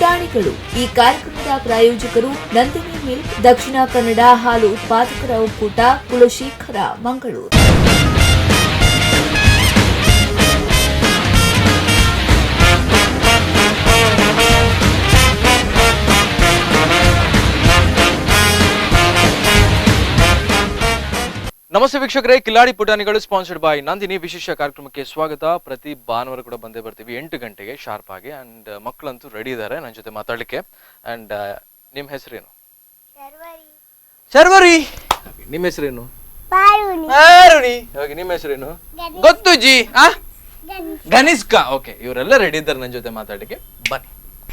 ಪುಟಾಣಿಗಳು. ಈ ಕಾರ್ಯಕ್ರಮದ ಪ್ರಾಯೋಜಕರು ನಂದಿನಿ ಮಿಲ್ಕ್, ದಕ್ಷಿಣ ಕನ್ನಡ ಹಾಲು ಉತ್ಪಾದಕರ ಒಕ್ಕೂಟ, ಕುಲಶೇಖರ, ಮಂಗಳೂರು. ನಮಸ್ತೆ ವೀಕ್ಷಕರೇ, ಕಿಲಾಡಿ ಪುಟಾಣಿಗಳು ಸ್ಪಾನ್ಸರ್ಡ್ ಬೈ ನಂದಿನಿ ವಿಶೇಷ ಕಾರ್ಯಕ್ರಮಕ್ಕೆ ಸ್ವಾಗತ. ಪ್ರತಿ ಭಾನುವಾರ ಕೂಡ ಬಂದೇ ಬರ್ತೀವಿ 8 ಗಂಟೆಗೆ ಶಾರ್ಪ್ ಆಗಿ. ಅಂಡ್ ಮಕ್ಕಳಂತೂ ರೆಡಿ ಇದ್ದಾರೆ ನನ್ನ ಜೊತೆ ಮಾತಾಡ್ಲಿಕ್ಕೆ. ಅಂಡ್ ನಿಮ್ಮ ಹೆಸರೇನು? ಶರ್ವರಿ. ನಿಮ್ಮ ಹೆಸರೇನು? ಪಾರುಣಿ. ಓಕೆ, ನಿಮ್ಮ ಹೆಸರೇನು? ಗೊತ್ತು ಜಿ. ಗನಿಷ್ಕ. ಓಕೆ, ಇವರೆಲ್ಲ ರೆಡಿ ಇದ್ದಾರೆ ನನ್ನ ಜೊತೆ ಮಾತಾಡ್ಲಿಕ್ಕೆ. ಬನ್ನಿ.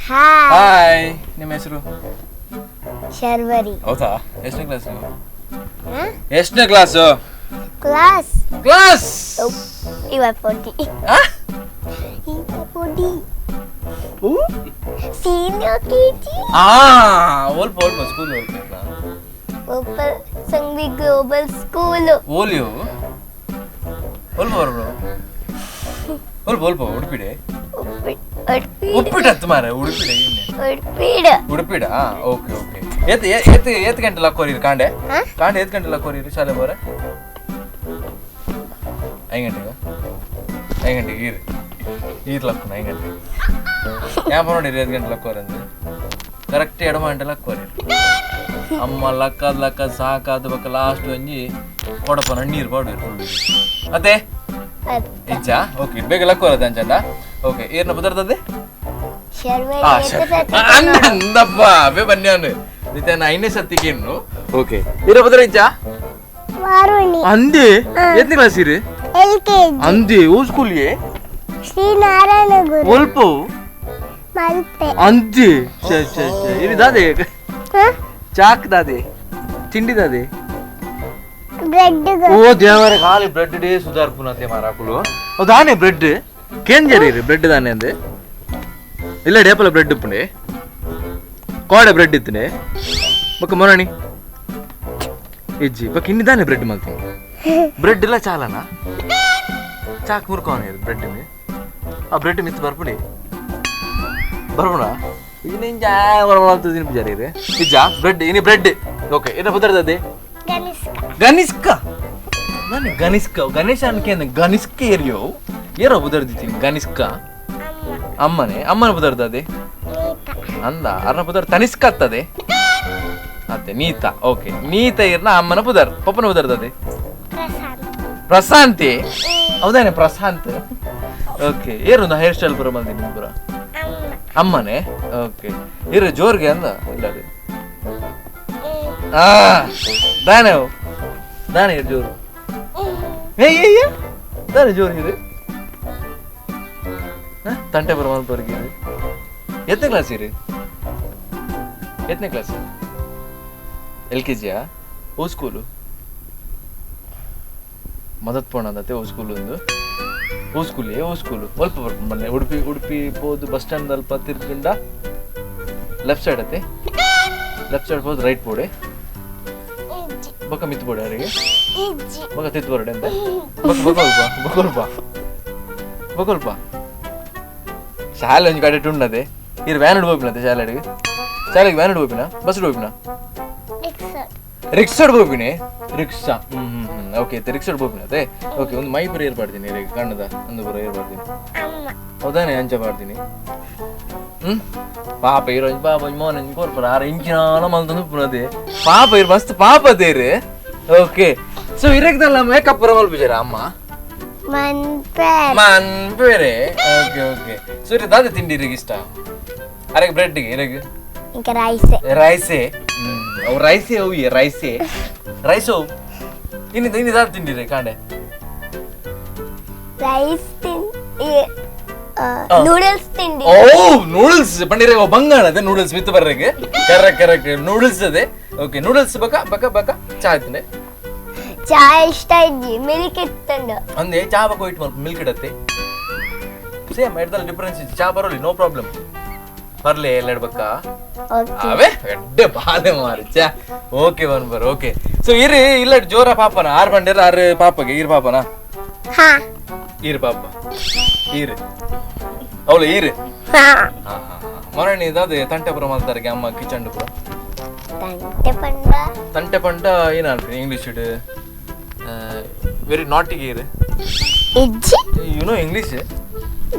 ಹಾಯ್. ನಿಮ್ಮ ಹೆಸರು? ಶರ್ವರಿ. ಹೌದಾ? ಎಷ್ಟನೇ ಕ್ಲಾಸ್? ಎಷ್ಟನೇ ಕ್ಲಾಸು? Class senior KG. ಓಲ್ಪ ಸ್ಕೂಲ್ ಓಪಲ್ ಸಂಘವಿ ಗ್ಲೋಬಲ್ ಸ್ಕೂಲ್. ಓಲಿಯೋ ಓಲ್ಪ ಬರೋ ಓಲ್ಪ ಉಡುಪಿಡೆ ಉಪ್ಪಿಟ್ಟು ಮಾರೆ ಉಡುಪಿಡ. Okay okay. ಎತ್ ಗಂಟೆ ಲಕ್ಕೋರಿ ಕಾಂಡೆ ಎತ್ ಗಂಟೆ ಲಕ್ಕೋರಿ ಶಾಲೆ ಬೋರೆ 5 ಗಂಟೆಗೆ ಈರ್ ಲಕ್ಕುನ 5 ಗಂಟೆಗೆ ಯಾಪ ನೋಡಿರಿ 5 ಗಂಟೆ ಲಕ್ಕೋರಿ ಅಂದ್ರೆ ಕರೆಕ್ಟ್ 2 ಗಂಟೆ ಲಕ್ಕೋರಿ. ಅಮ್ಮ ಲಕ್ಕ ಸಾಕಾದ ಬಕ್ಕ ಲಾಸ್ಟ್ ಒಂಜಿ ಕೊಡಪನ ನೀರು ಪಾಡು ಮತ್ತೆ ಇಜ್ಜ. ಓಕೆ, ಬೇಗ ಲಕ್ಕೋರದ ಅಂಚಂಡ. ಓಕೆ, ಏರ್ನ ಬದರ್ತದೆ ಅಂದಪ್ಪ ಅವೇ ಬನ್ನಿ ನಿತ್ಯನ 5ನೇ ಸತ್ತಿಗೇನು. ಓಕೆ, ಇರ ಬದರ ಇಜ್ಜ ಅಂದೆ ಎತ್ತನೇ ಕ್ಲಾಸ್ ಇರಿ ಅಂದೆ ಓ ಸ್ಕೂಲ್ಗೆ ಶ್ರೀನಾರಾಯಣ ಗುರು ಒಲ್ಪ ಅಂದೆ ಇದು ದಾದೆ ಚಾಕ್ ದಾದೆ ತಿಂಡಿ ದಾದೆ ಬ್ರೆಡ್. ಓ ದೇವರ ಖಾಲಿ ಬ್ರೆಡ್ ಡೇ ಸುಧಾರ್ ಪುನತೆ ಮಾರಾಕುಲು ದಾನೆ ಬ್ರೆಡ್ ಕೇಂಜರಿ ಬ್ರೆಡ್ ದಾನೆ ಅಂದೆ ಇಲ್ಲ ಡೇಪಲ ಬ್ರೆಡ್ ಉಪ್ಪುಂಡೆ ಕೋಡೆ ಬ್ರೆಡ್ ಇತ್ತನೆ ಬೊಕ್ಕ ಮೊರಣಿ ಇಜ್ಜಿ ಬೊಕ್ಕ ಇನ್ನಿದಾನೆ ಬ್ರೆಡ್ ಮಲ್ತಿ ಬ್ರೆಡ್ ಇಲ್ಲ ಚಾಲನಾ ಚಾಕ್ ಮುರ್ಕೋನೆ ಬ್ರೆಡ್ ಆ ಬ್ರೆಡ್ ಮಿತ್ ಬರ್ಬಿಡಿ ಬರ್ಬೋಣ ಜಾರಿ ಇಜ್ಜ ಬ್ರೆಡ್ ಇನಿ ಬ್ರೆಡ್. ಓಕೆ, ಏನ ಬದರ್ತದೆ ಗನಿಷ್ಕ. ನಾನು ಗಣೇಶ ಅನ್ಕೆ ಗನಿಷ್ಕ ಏರಿಯೋ ಏರೋ ಬುದರ್ದಿತ್ತೀನಿ ಗನಿಷ್ಕ ಅಮ್ಮನ ಬುದರ್ತದೆ ಅಂದ ಅರ್ನ ಬುದರ್ ತನಿಷ್ಕ ಆಗ್ತದೆ ಮತ್ತೆ ನೀತ. ಓಕೆ, ನೀತ ಇರ್ನ ಅಮ್ಮನ ಬುದರ್ ಪಪ್ಪನ ಬುದರ್ತದೆ ಪ್ರಶಾಂತಿ. ಹೌದಾನೆ ಪ್ರಶಾಂತ್. ಓಕೆ, ಏರು ಹೇರ್ ಸ್ಟೈಲ್ ಬರೋ ಬಂದಿನಿ ಪುರ ಅಮ್ಮನೆ. ಓಕೆ, ಇರ ಜೋರ್ಗೆ ಅಂದ ಇಲ್ಲ ದಾನೆ ಜೋರು ದಾನೆ ಜೋರು ಇದೆ ತಂಟೆ ಬರಮಾಲ್ಪರ್ಗೆ. ಎತ್ತನೇ ಕ್ಲಾಸ್ ಇರಿ? ಎತ್ತನೇ ಕ್ಲಾಸ್? LKG ಓ ಸ್ಕೂಲು ಮದತ್ ಪೋಣ ಅಂದತೆ ಓ ಸ್ಕೂಲ್ ಒಂದು ಓ ಸ್ಕೂಲು ಸ್ವಲ್ಪ ಬರ್ಕೊಂಡು ಬನ್ನಿ. ಉಡುಪಿ ಹೋದು ಬಸ್ ಸ್ಟ್ಯಾಂಡ್ ಅಲ್ಪ ತಿರ್ಗಿಂಡ ಲೆಫ್ಟ್ ಸೈಡ್ ಅತ್ತೆ ಲೆಫ್ಟ್ ಸೈಡ್ ಹೋದ್ ರೈಟ್ ಬೋಡೆ ಬೊಕ್ಕ ಮಿತ್ ಬೋಡೆ ಅವರಿಗೆ ಬೊಕ್ಕ ತಿತ್ ಬೋರ್ಡೆ ಅಂತ ಬೊಕೊಲ್ಪ ಶಾಲೆ ಒಂಜಿ ಕಡೆ ಟುಣ್ಣದೆ ಇರ್ ವ್ಯಾನ್ ಹೋಗ್ಬಿನತೆ ಶಾಲೆಗೆ ವ್ಯಾನ್ ಹೋಗ್ಬಿನ ಬಸ್ ಹೋಗ್ಬಿನ ರಿಕ್ಷಾಡ್ ಹೋಗ್ಬಿನಿ ರಿಕ್ಷಾ. ಓಕೆ, ರಿಕ್ಷಾಡ್ ಹೋಗ್ಬಿನತೆ. ಓಕೆ, ಒಂದು ಮೈ ಬರ ಏರ್ಪಾಡ್ತೀನಿ ಕಣ್ಣದ ಒಂದು ಬರ ಏರ್ಪಾಡ್ತೀನಿ. ಹೌದಾನೆ ಅಂಚ ಮಾಡ್ತೀನಿ. ಪಾಪ ಇರೋ ಪಾಪ ಮೋನ ಕೊರ್ಪರ 6 ಇಂಚಿನ ಮಲ್ತಂದು ಪುನದೆ ಪಾಪ ಇರ್ ಮಸ್ತ್ ಪಾಪ ದೇರೆ. ಓಕೆ, ಸೊ ಇರಕ್ದಲ್ಲ ಮೇಕಪ್ ಬರ ಮಲ್ಪಿಜಾರ ಅಮ್ಮ ಮನ್ಪೇರೆ. ಓಕೆ ಓಕೆ, ಸೊ ಇರ ದಾದ ತಿಂಡಿ ಇರಿಗೆ ಇಷ್ಟ ಅರೆಗೆ ಬ್ರೆಡ್ಗೆ ಇರಗೆ ರೈಸೆ ಅವು ರೈಸೆ ಅವು ರೈಸು ಇನ್ನು ದಾದ ತಿಂಡಿರಿ ಕಾಂಡೆ ಓ ನೂಡಲ್ಸ್ ಪಂಡಿರೆ ಬಂಗಾಳದೆ ನೂಡಲ್ಸ್ ಮಿತ್ ಬರ್ರೆಗೆ ಕರೆಕ್ಟ್ ನೂಡಲ್ಸ್ ಅದೇ. ಓಕೆ, ನೂಡಲ್ಸ್ ಬಕ ಚಾ ಇತ್ತಂಡೆ ಚಾ ಇಷ್ಟ ಇದ್ದಿ ಮಿಲ್ಕ್ ಇತ್ತಂಡ ಅಂದೆ ಚಾ ಬಕ ಇಟ್ ಮಿಲ್ಕ್ ಇಡತ್ತೆ ಸೇಮ್ ಎಡ್ದಲ್ಲ ಡಿಫರೆನ್ಸ್ ಚಾ ಬರೋಲಿ ನೋ ಪ್ರಾಬ್ಲಮ್ ಬರ್ಲಿ ಎಲ್ಲ ಇಡ್ಬೇಕ ಅವೇ ಎಡ್ಡೆ ಬಾದೆ ಮಾರಿಚ. ಓಕೆ ಬನ್ಬರ್. ಓಕೆ, ಸೊ ಇರಿ ಇಲ್ಲ ಜೋರ ಪಾಪನ 6 ಬಂಡಿರ 6 ಪಾಪಗೆ ಈರ್ ಪಾಪನ ಈರ್ ಪಾಪ ಈರ್ ಅವಳು ಈರ್ ಮರಣಿ ಅದೇ ತಂಟೆ ಪುರ ಮಾಡ್ತಾರೆ ಅಮ್ಮ ಕಿಚಂಡು ಪುರ ತಂಟೆ ಪಂಡ ತಂಟೆ ಪಂಟ ಏನು ಅನ್ರಿ ಇಂಗ್ಲೀಷ್ ಇಡು ವೆರಿ ನಾಟಿಗೆ ಇರು ಇಜ್ಜಿ you know English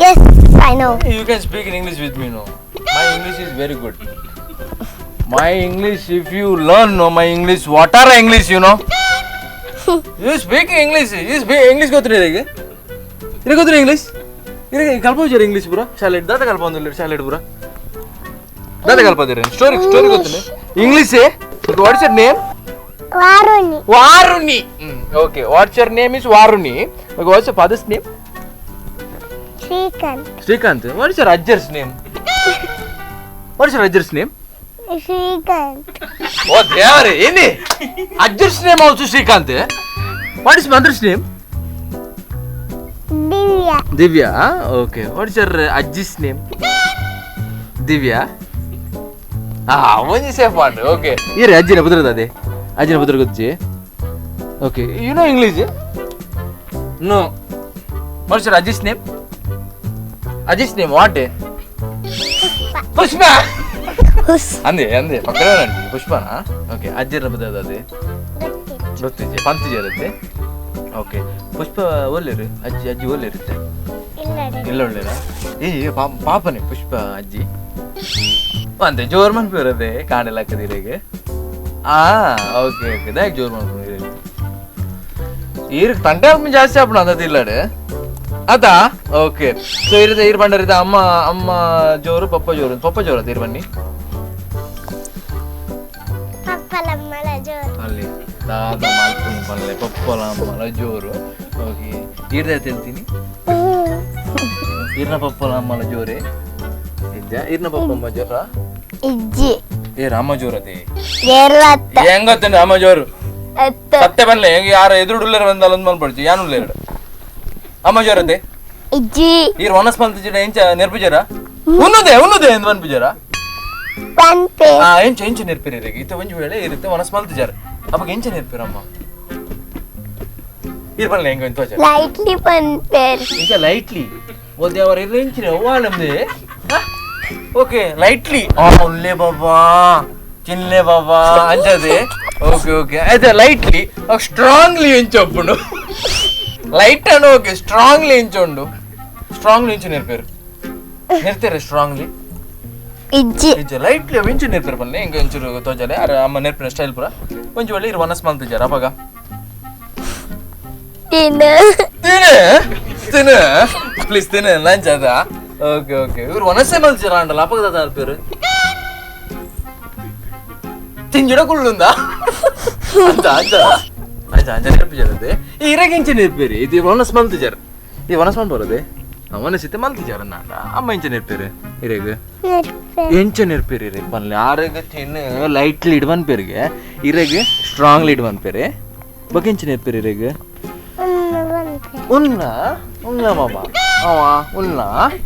yes I know you can speak in English with me no my English is very good my English if you learn no my English what are English you know you speak English English ಗೊತ್ತಿರಿ ಈಗ ಇದು ಗೊತ್ತಿರಿ English ಇರಗೆ ಕಲ್ಪೋಜಾರ English ಪುರ ಶಾಲೆಡ್ ದಾದ ಕಲ್ಪ ಒಂದಿಲ್ಲ ಶಾಲೆಡ್ ಪುರ ದಾದ ಕಲ್ಪದಿರಿ ಸ್ಟೋರಿ ಗೊತ್ತಿಲ್ಲ English what's your name Varuni okay what's your name is Varuni what's your father's name Srikanth what's your ಅಜ್ಜರ್ಸ್ ನೇಮ್ ಶ್ರೀಕಾಂತ್ ಓ ದೇವರೇ ಏನಿ ಅಜ್ಜರ್ಸ್ name also Srikanth what is mother's name Divya okay what's your ಅಜ್ಜಿಸ್ ನೇಮ್ ದಿವ್ಯಾ ಒಂಜಿ ಸೇಫ್ ಮಾಡು ಓಕೆ ಇರಿ ಅಜ್ಜಿನ ಪುತ್ರದ ಅದೇ ಅಜ್ಜಿನ ಪುತ್ರ ಗೊತ್ತಿ okay you know English no what's your ಅಜ್ಜಿಸ್ ನೇಮ್ ವಾಟ್ ಪುಷ್ಪ ಅಂದೆ ಪಕ್ಕದ ಪುಷ್ಪನಾ ಓಕೆ ಅಜ್ಜಿನ ಪುತ್ರದ ಅದೇ ಗೊತ್ತಿದ್ದೆ ಪಂತಿಜ ಇರುತ್ತೆ ಓಕೆ ಪುಷ್ಪ ಒಳ್ಳೆರು ಅಜ್ಜಿ ಒಳ್ಳೆರುತ್ತೆ ಇಲ್ಲ ಒಳ್ಳೆರ ಪಾಪನೇ ಪುಷ್ಪ ಅಜ್ಜಿ ಅಂತೆ ಜೋರ್ ಮನ್ಪಿರದೆ ಕಾಣೆಲ್ಲ ಹಾಕದಿರಿಗೆ ಓಕೆ ದಾಯಕ್ ಜೋರ್ ಮನ್ಪಿರ ಈರ್ ತಂಟೆ ಜಾಸ್ತಿ ಆಪಣ ಅಂತ ಇಲ್ಲಡೆ ಅದಾ ಓಕೆ ಸೊ ಇರುತ್ತೆ ಈರ್ ಬಂಡರಿದ ಅಮ್ಮ ಜೋರು ಪಪ್ಪ ಜೋರು ಅದ ಇರ್ ಬನ್ನಿ ಅಲ್ಲಿ ದಾದ ಮಾಲ್ಪುನಿ ಪಲ್ಲೆ ಪಪ್ಪಲ ಅಮ್ಮಲ ಜೋರು ಓಕೆ ಈರ್ದ ಹೇಳ್ತೀನಿ ಈರ್ನ ಪಪ್ಪಲ ಅಮ್ಮಲ ಜೋರೆ ಈರ್ನ ಪಪ್ಪ ಅಮ್ಮ ಜೋರ ಇಜ್ಜಿ ಅಮ್ಮ ಜೋರದೆ ಎರಲತ್ತ ಹೆಂಗೊತ್ತೇನೆ ಅಮ್ಮ ಜೋರು ಅತ್ತ ಸತ್ತೆ ಬನ್ಲೆ ಹೆಂಗೆ ಯಾರು ಎದುರುಡುಳ್ಳೇರ ಬಂದಲ್ಲ ಒಂದು ಮಲ್ಪಡ್ಚಿ ಯಾನು ಉಳ್ಳೇರಡು ಅಮ್ಮ ಜೋರದೆ ಇಜ್ಜಿ ಈರ್ ಒನಸ್ ಮಲ್ತಿಜಿಡ ಎಂಚ ನೆರ್ಪಿಜರ ಉನ್ನದೆ ಎಂದು ಬನ್ಪಿಜರ ಪಂಪೆ ಎಂಚ ನೆರ್ಪಿರಿಗೆ ಇತ್ತ ಒಂಜಿ ವೇಳೆ ಇರುತ್ತೆ ಒನಸ್ ಮಲ್ತಿಜರ ಅವಾಗ ಎಂಚ ನೆರ್ಪಿರಮ್ಮ ಇರ್ ಬನ್ಲೆ ಹೆಂಗೆ ಎಂತ ಲೈಟ್ಲಿ ಪಂಪೇರ್ ಈಗ ಲೈಟ್ಲಿ ಓದಿ ಅವರ ಎಂಚಿನ ಅವ್ವ ನಮ್ದೆ ಓಕೆ ಲೈಟ್ಲಿ ಒಳ್ಳೆ ಬಾಬಾ ಚಿನ್ಲೆ ಬಾಬಾ ಅಂಚದೆ ಓಕೆ అయితే లైట్లీ స్ట్రాంగ్లీ ఎంచొప్పుడు లైట్ అను ఓకే స్ట్రాంగ్లీ ఎంచొండు స్ట్రాంగ్లీ ఎంచు నేర్పారు నేర్తారా స్ట్రాంగ్లీ ಇಜ್ಜಿ ಲೈಟ್ಲಿ ಎಂಚು నేర్పారు పల్లె ఇంకా ఎంచు తోజలే అరే అమ్మ నేర్పిన స్టైల్ పురా కొంచెం వెళ్ళి 1 మంత్ మల్తిజారా అపగా తినే ప్లీజ్ తినే లంచ్ అదా ఓకే ఇವರು ಒನಸೆ ಮಲ್ತಿಜಾರ ಅಂಡಲ್ಲ ಅಪಗ ದಾದ నేర్పారు ತಿಂಜುಡ ಕುಳ್ಳುಂದ ಅಂಚ నేర్పిజారದೆ ఇరగించి నేర్పారు ఇది ಒನಸ್ మల్తిజారు ఈ ಒನಸ್ మల్పరದೆ ಅವನಸಿತೆ ಮಲ್ತಿಜಾರ ನಾಡ ಅಮ್ಮ ಎಂಚ నేర్పారు ಇರೆಗೆ ಎಂಚ నేర్పారు ಇರೆಗೆ ಬನ್ಲೆ ಆರೆಗೆ ತಿನ್ನು ಲೈಟ್ಲಿ ಇಡ್ವನ್ ಪೇರಿಗೆ ಇರೆಗೆ ಸ್ಟ್ರಾಂಗ್ಲಿ ಇಡ್ವನ್ ಪೇರೆ ಬಗ್ಗೆ ಎಂಚ నేర్పారు ಇರೆಗೆ ಉನ್ನ ಮಾಮ ಅವ ಉನ್ನ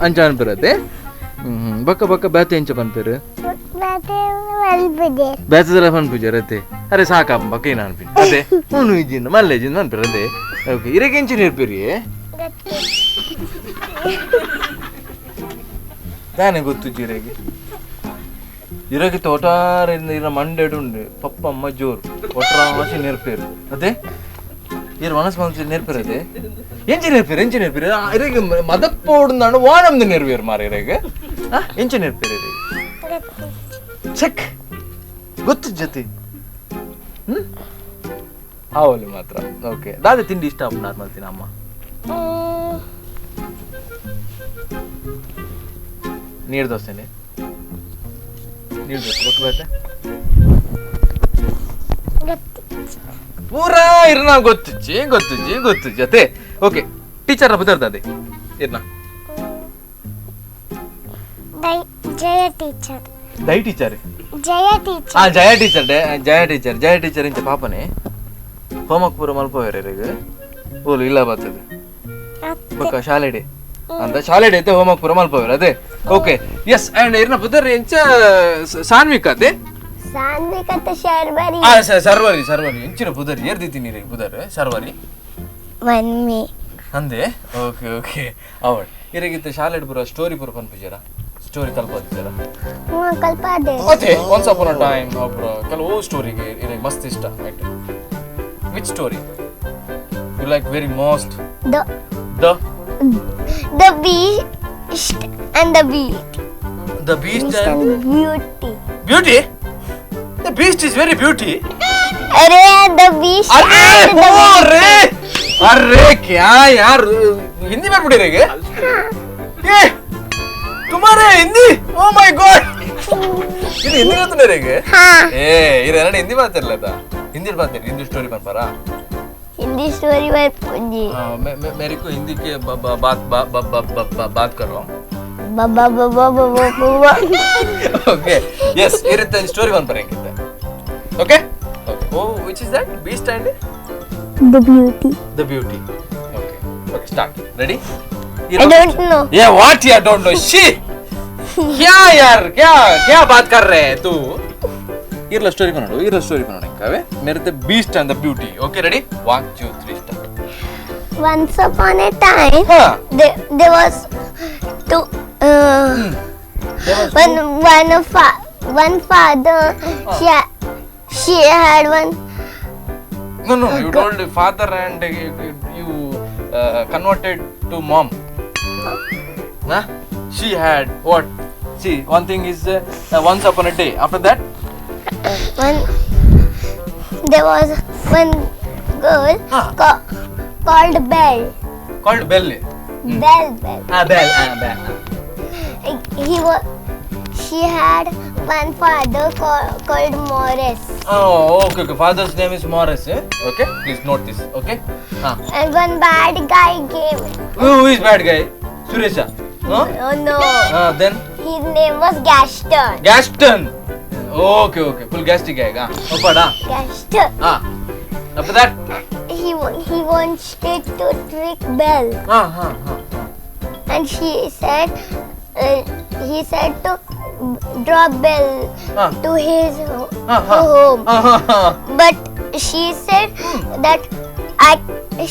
ಅಂಚ ಅನ್ಪಿರತ್ತೆ ಬಕ್ಕ ಬ್ಯಾತೆ ಎಂಚ ಪನ್ಪೇರು ಬ್ಯಾತದಲ್ಲ ಪನ್ಪುಜಾರತ್ತೆ ಅರೆ ಸಾಕಪ್ಪ ಬಕ್ಕ ಏನು ಅನ್ಪಿ ಅದೇ ಉನ್ನು ಇಜ್ಜಿಂದ ಮಲ್ಲೆಜಿಂದ ಅನ್ಪಿರತ್ತೆ ಓಕೆ ಇರೆಗೆ ಎಂಚ నేర్పారు ತಾನೇ ಗೊತ್ತು ಇರಗೆ ತೋಟಾರಿಂದ ಇರ ಮಂಡೆಡುಂಡು ಪಪ್ಪ ಅಮ್ಮ ಜೋರು ಒಟ್ರಾಸಿ నేర్పారు ಅದೇ ಇರು ಮನಸ್ಸು ಮನಸ್ಸು నేర్పారు ಎಂಚ నేర్పారు ಇರಗೆ ಮದಪ್ಪೋಡುಂದಾಂಡು ವಾನಮ್ದು నేర్పారు ಮಾರ ಇರಗೆ ಎಂಚ నేర్పారు ಇರಗೆ ಚೆಕ್ ಗೊತ್ತು ಜೊತೆ ಅವಲಿ ಮಾತ್ರ ಓಕೆ ದಾದ ತಿಂಡಿ ಇಷ್ಟ ನಾರ್ಮಲ್ ಮಾಡ್ತೀನಿ ಅಮ್ಮ ನೀರು ದೋಸೆನೆ ನೀರು ದೋಸೆ ಪೂರಾ ಇರ್ನ ಗೊತ್ತಿಜ್ಜಿ ಅದೇ ಓಕೆ ಟೀಚರ್ ಬದರ್ದ ಅದೇ ಇರ್ನ ಜಯ ಟೀಚರ್ ದೈ ಟೀಚರ್ ಜಯ ಟೀಚರ್ ಇಂಚ ಪಾಪನೆ ಹೋಮಕ್ ಪೂರ ಮಲ್ಪೋಯರ ಓಲು ಇಲ್ಲ ಬರ್ತದೆ ಬೊಕ್ಕ ಶಾಲೆಡೆ ಅಂತ ಶಾಲೆಡೆ ಐತೆ ಹೋಮಕ್ ಪೂರ ಮಲ್ಪೋಯರ ಅದೇ ಓಕೆ ಎಸ್ ಅಂಡ್ ಇರ್ನ ಬುದರ್ ಎಂಚ ಸಾನ್ವಿಕ ಅದೇ ಸಾನ್ವಿಕತೆ ಶರ್ವರಿ ಸರ್ವರಿ ಎಂಚಿನ ಬುದರ್ ಏರ್ದಿತ್ತೀನಿ ರೀ ಬುದರ್ ಸರ್ವರಿ ಮನ್ಮಿ ಅಂದೆ ಓಕೆ ಅವಡ್ ಇರಗಿತ್ತ ಶಾಲೆಡ್ ಪೂರ ಸ್ಟೋರಿ ಪೂರ ಪನ್ಪುಜಾರ ಸ್ಟೋರಿ ಕಲ್ಪೋದಿದ್ದೀರಾ ಕಲ್ಪಾದೆ ಮತ್ತೆ ಒನ್ಸ್ ಅಪಾನ್ ಅ ಟೈಮ್ ಒಬ್ರು ಕೆಲವು ಸ್ಟೋರಿಗೆ ಇರಿಗೆ ಮಸ್ತ್ ಇಷ್ಟ ಆಯ್ತು which story you like very most the the the beast and the beauty the beast and beauty beauty the beast is very beauty अरे the beast अरे and the ओ रे अरे क्या यार हिंदी में पढ़ी रहेगे ये तुम्हारे हिंदी ओ माय गॉड ये हिंदी में तो नहीं रहेगे हाँ ए ये रहना हिंदी बात कर लेता हिंदी स्टोरी बन पा रहा हिंदी स्टोरी में पूजी मेरे को हिंदी के बात कर रहा हूँ बाबा बाबा बाबा बाबा ओके यस ये रहता स्टोरी बन पा रहेंगे ओके ओके ओ which is that beast and the beauty the beauty okay okay start ready I don't know yeah what you don't know shit क्या यार क्या क्या बात कर रहे हैं तू इरला स्टोरी बनाओ कावे मेरे ते beast and the beauty okay ready 1 2 3 start once upon a time हाँ there was two one father she had one no you told father and you converted to mom nah she had what see one thing is once upon a day after that there was one girl Huh. called Belle called Belle Belle she had one father called Morris oh okay father's name is Morris okay please note this okay and one bad guy came who is bad guy Suresha no oh no then his name was Gaston okay full gastic guy opada Gaston after that he wanted to trick Belle and he said to drop Belle to his home but she said that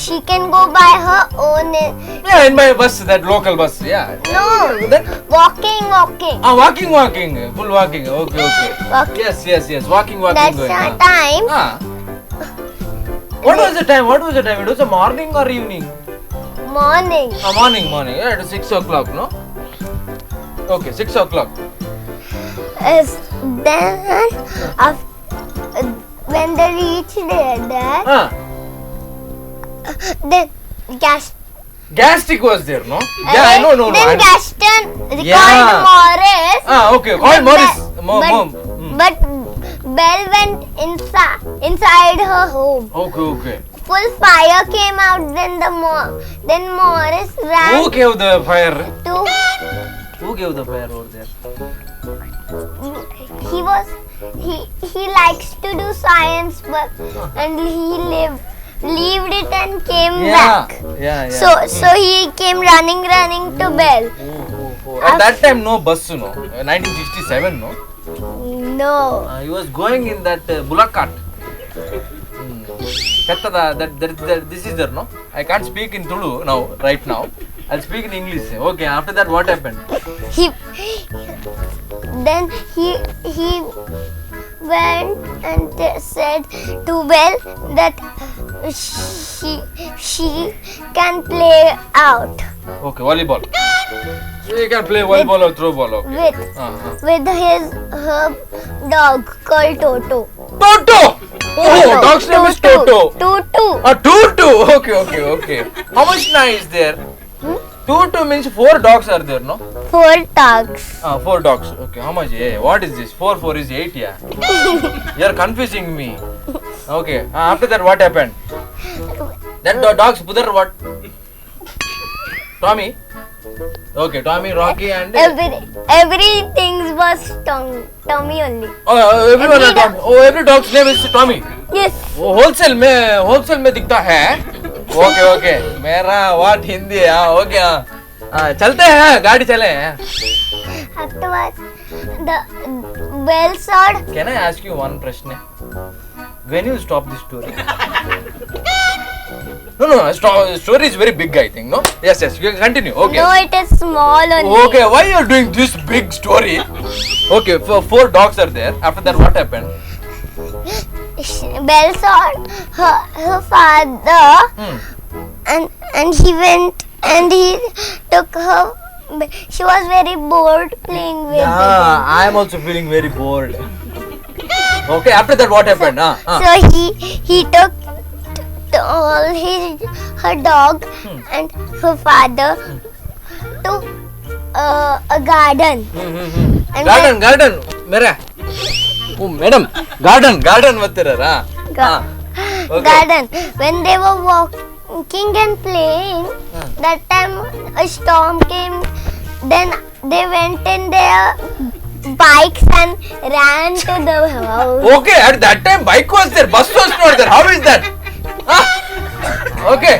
she can go by her own yeah in my bus that local bus yeah no then walking walking full walking okay Walking. yes walking that's going the time what was the time it was a morning or evening morning morning yeah it was 6 o'clock no okay 6 o'clock then when they reached there then Gastic was there no yeah I know then Gaston called Morris okay called Morris but Belle went inside her home okay full fire came out then Morris ran who gave the fire over there he likes to do science but and he leaved it and came back yeah so he came running to Belle at that time no bus no 1967 no he was going in that bullock cart this is there no I can't speak in Tulu now right now I'll speak in English okay after that what happened then he went and said to Belle that she can play out okay volleyball you can play volleyball or throw ball okay with her dog called Toto oh dog's name is Toto Tutu okay how much nice is there Tutu means 4 dogs are there no 4 dogs 4 dogs okay how much what is this 4 is 8 yeah you are confusing me okay after that what happened that dogs puther what Tommy okay Tommy Rocky and everything was Tommy only everyone are Tommy every dog's name is Tommy yes wholesale में दिखता है okay मेरा what Hindi है okay चलते हैं गाड़ी चले afterwards the Belle saw can I ask you one question when you stop this story No. Story is very big, I think. No. Yes. You can continue. Okay. No, it is small only. Okay. Why you are doing this big story? Okay. For 4 dogs are there. After that, what happened? Belle saw her father, and he went and he took her. She was very bored playing with it. I am also feeling very bored. Okay. After that, what happened? So he took all her dog and her father to a garden. And Garden. Mera. Oh, madam. Garden mattirara. Okay. Garden. When they were walking and playing, that time a storm came. Then they went in their bikes and ran to the house. Okay, at that time bike was there, bus was not there. How is that? Okay.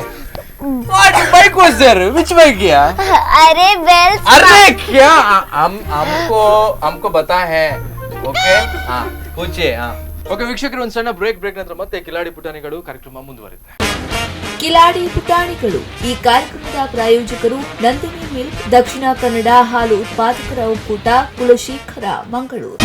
What bike was there? Which bike? Yeah. अरे Belle. अरे क्या? हमको बता है. Okay. पूछिए. Okay, ವೀಕ್ಷಕರು ಒಂದು ಸಣ್ಣ ಬ್ರೇಕ್ ನಂತರ ಮತ್ತೆ ಕಿಲಾಡಿ ಪುಟಾಣಿಗಳು ಕಾರ್ಯಕ್ರಮ ಮುಂದುವರಿಯುತ್ತೆ. ಕಿಲಾಡಿ ಪುಟಾಣಿಗಳು ಈ ಕಾರ್ಯಕ್ರಮದ ಪ್ರಾಯೋಜಕರು ನಂದಿನಿ ಮಿಲ್ಕ್, ದಕ್ಷಿಣ ಕನ್ನಡ ಹಾಲು ಉತ್ಪಾದಕರ ಒಕ್ಕೂಟ, ಕುಲಶೇಖರ, ಮಂಗಳೂರು.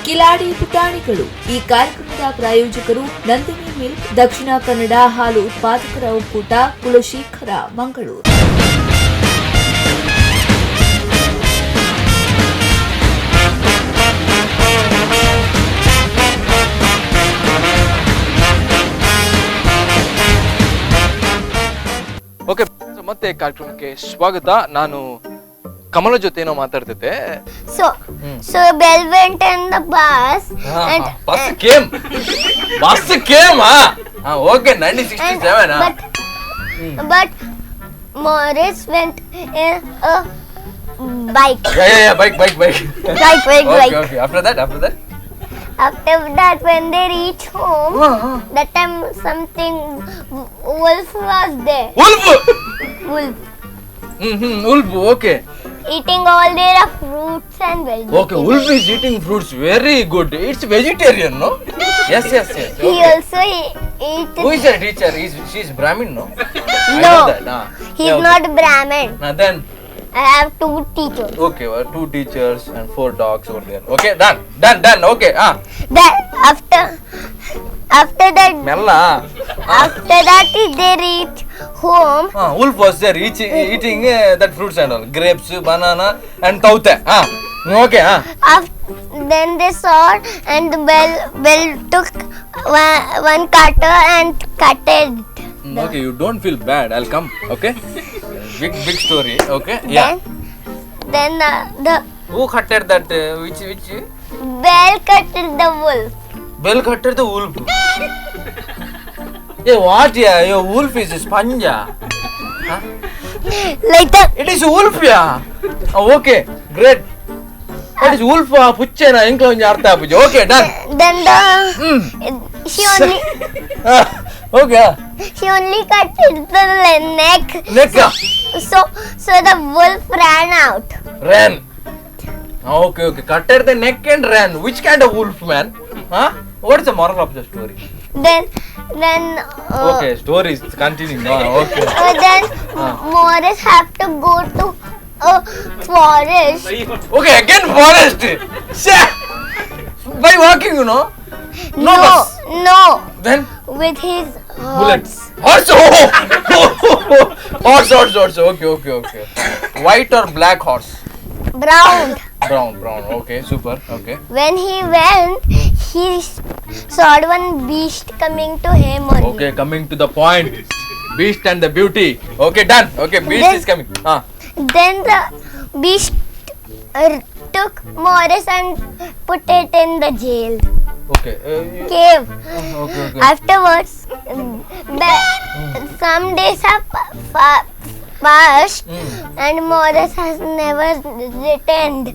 ಕಿಲಾಡಿ ಪುಟಾಣಿಗಳು ಈ ಕಾರ್ಯಕ್ರಮದ ಪ್ರಾಯೋಜಕರು ನಂದಿನಿ ಮಿಲ್ಕ್, ದಕ್ಷಿಣ ಕನ್ನಡ ಹಾಲು ಉತ್ಪಾದಕರ ಒಕ್ಕೂಟ, ಕುಲಶೇಖರ, ಮಂಗಳೂರು. ಓಕೆ, ಮತ್ತೆ ಕಾರ್ಯಕ್ರಮಕ್ಕೆ ಸ್ವಾಗತ. ನಾನು ಕಮಲ ಜೊತೆ ಏನೋ ಮಾತಾಡ್ತಿದ್ದೆ. So Belle went in the bus and bus came. Okay, 1967. But Morris went in a bike. Yeah, bike. Bike. Okay. After that. After that, when they reach home, that time something wolf was there. Wolf. Wolf. Okay. Eating all their fruits and vegetables. Okay, wolf is eating fruits. Very good. It's vegetarian, no? Yes. Okay. He also eats. Who is the teacher? She's Brahmin, no? No. He's okay. not Brahmin. Then. I have 2 teachers. Okay, 2 teachers and 4 dogs over there. Okay, done. Okay. Then after that. Mella. After that, they reach home. Wolf was there eating that fruits and all, grapes, banana, and taute. Okay. Then they saw and Belle took one cutter and cut it. Okay, you don't feel bad. I'll come. Okay. Big story. Okay. Yeah. Then the who cutted that? Which? Belle cutted the wolf. Belle cutted the wolf. Yeah, what? Yeah, your wolf is a sponge. Like that. It is wolf, yeah. Okay, great. It is wolf. Puchena, including Artha. Okay, done. Then she only. Okay. She only cut the neck. So the wolf ran out. Ran. Okay. Cutted the neck and ran. Which kind of wolf, man? What is the moral of the story? Then. Okay, story is continuing. Okay. Then Morris have to go to a forest. Okay, again forest. By walking, you know. No. Then with his bullets. Horse. Horse. Okay. White or black horse? Brown. Okay, super. Okay. When he went, he saw one beast coming to him only. Okay, coming to the point. Beast and the beauty. Okay, done. Okay, beast is coming. Then the beast took Morris and put it in the jail. Okay. Cave. Okay. Afterwards, some days have passed and Morris has never returned.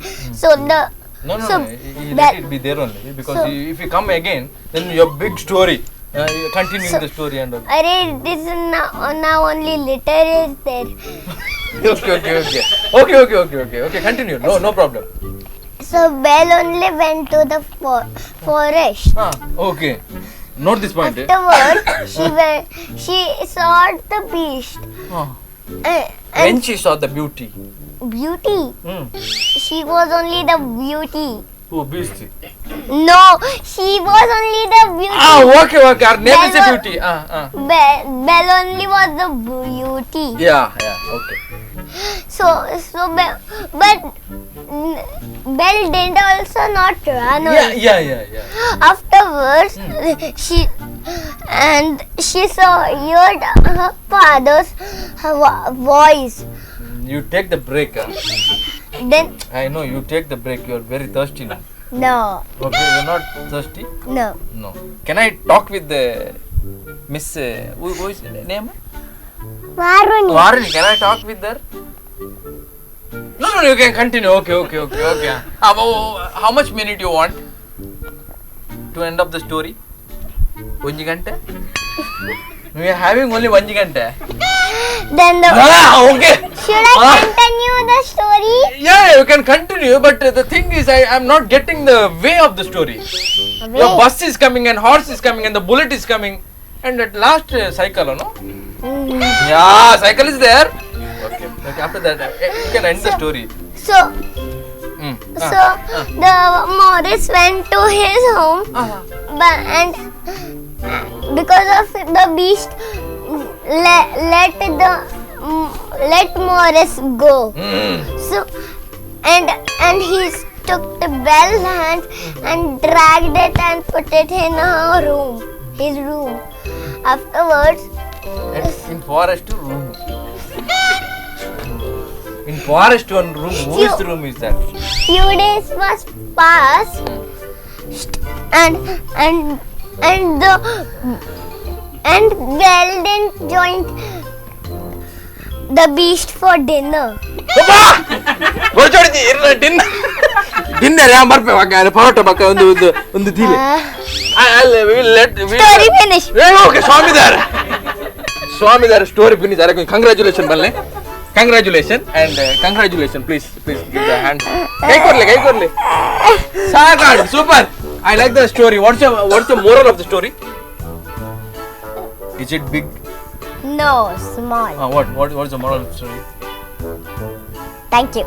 So the No, So, let that- it be there only because so- if you come again, then your big story, continuing the story and all. Array, this is now only litter is there. Okay. Continue. No problem. So Belle only went to the forest. Okay. Note this point. Afterwards, she saw the beast. And When she saw the beauty. beauty. She was only the beauty. Oh, beast. No, she was only the beauty. Okay. Our name is a Belle- beauty. Belle only was the beauty. Yeah. Okay. But Belle didn't also not run away. Yeah. Afterwards, she heard her father's voice. You take the break. Then I know you take the break. You are very thirsty now. no, Okay, you're not thirsty. no. No. Can I talk with the Miss? Who is the name? Varuni. Varuni. Can I talk with her? No. You can continue. Okay. How much minute you want to end up the story? 1 gante? We are having only 1 gante. Then Okay. should I continue the story? Yeah, you can continue, but the thing is, I am not getting the way of the story. Your bus is coming and horse is coming and the bullet is coming, and at last cycle, no? Yeah, cycle is there. Okay. After that, you can end the story. So the Morris went to his home, and because of the beast, let Morris go. So and he took the Belle's hand and dragged it and put it in his room. Afterwards, In forest room. In forest one room. Whose room is that? few days was passed, and Belle didn't join the beast for dinner. Dinner paratha ಬಕ್ಕ ಒಂದು ತಿಳಿ Story finish. Okay ಸ್ವಾಮಿ ದಾರ story finish ಅರೆ congratulation ಬಲ್ಲೆ congratulation please give the hand ಕೈ ಕೊಡ್ಲಿ ಸಾಕಾಡು super I like the story what's the moral of the story? Is it big? No, small. What's the moral of the story? Thank you.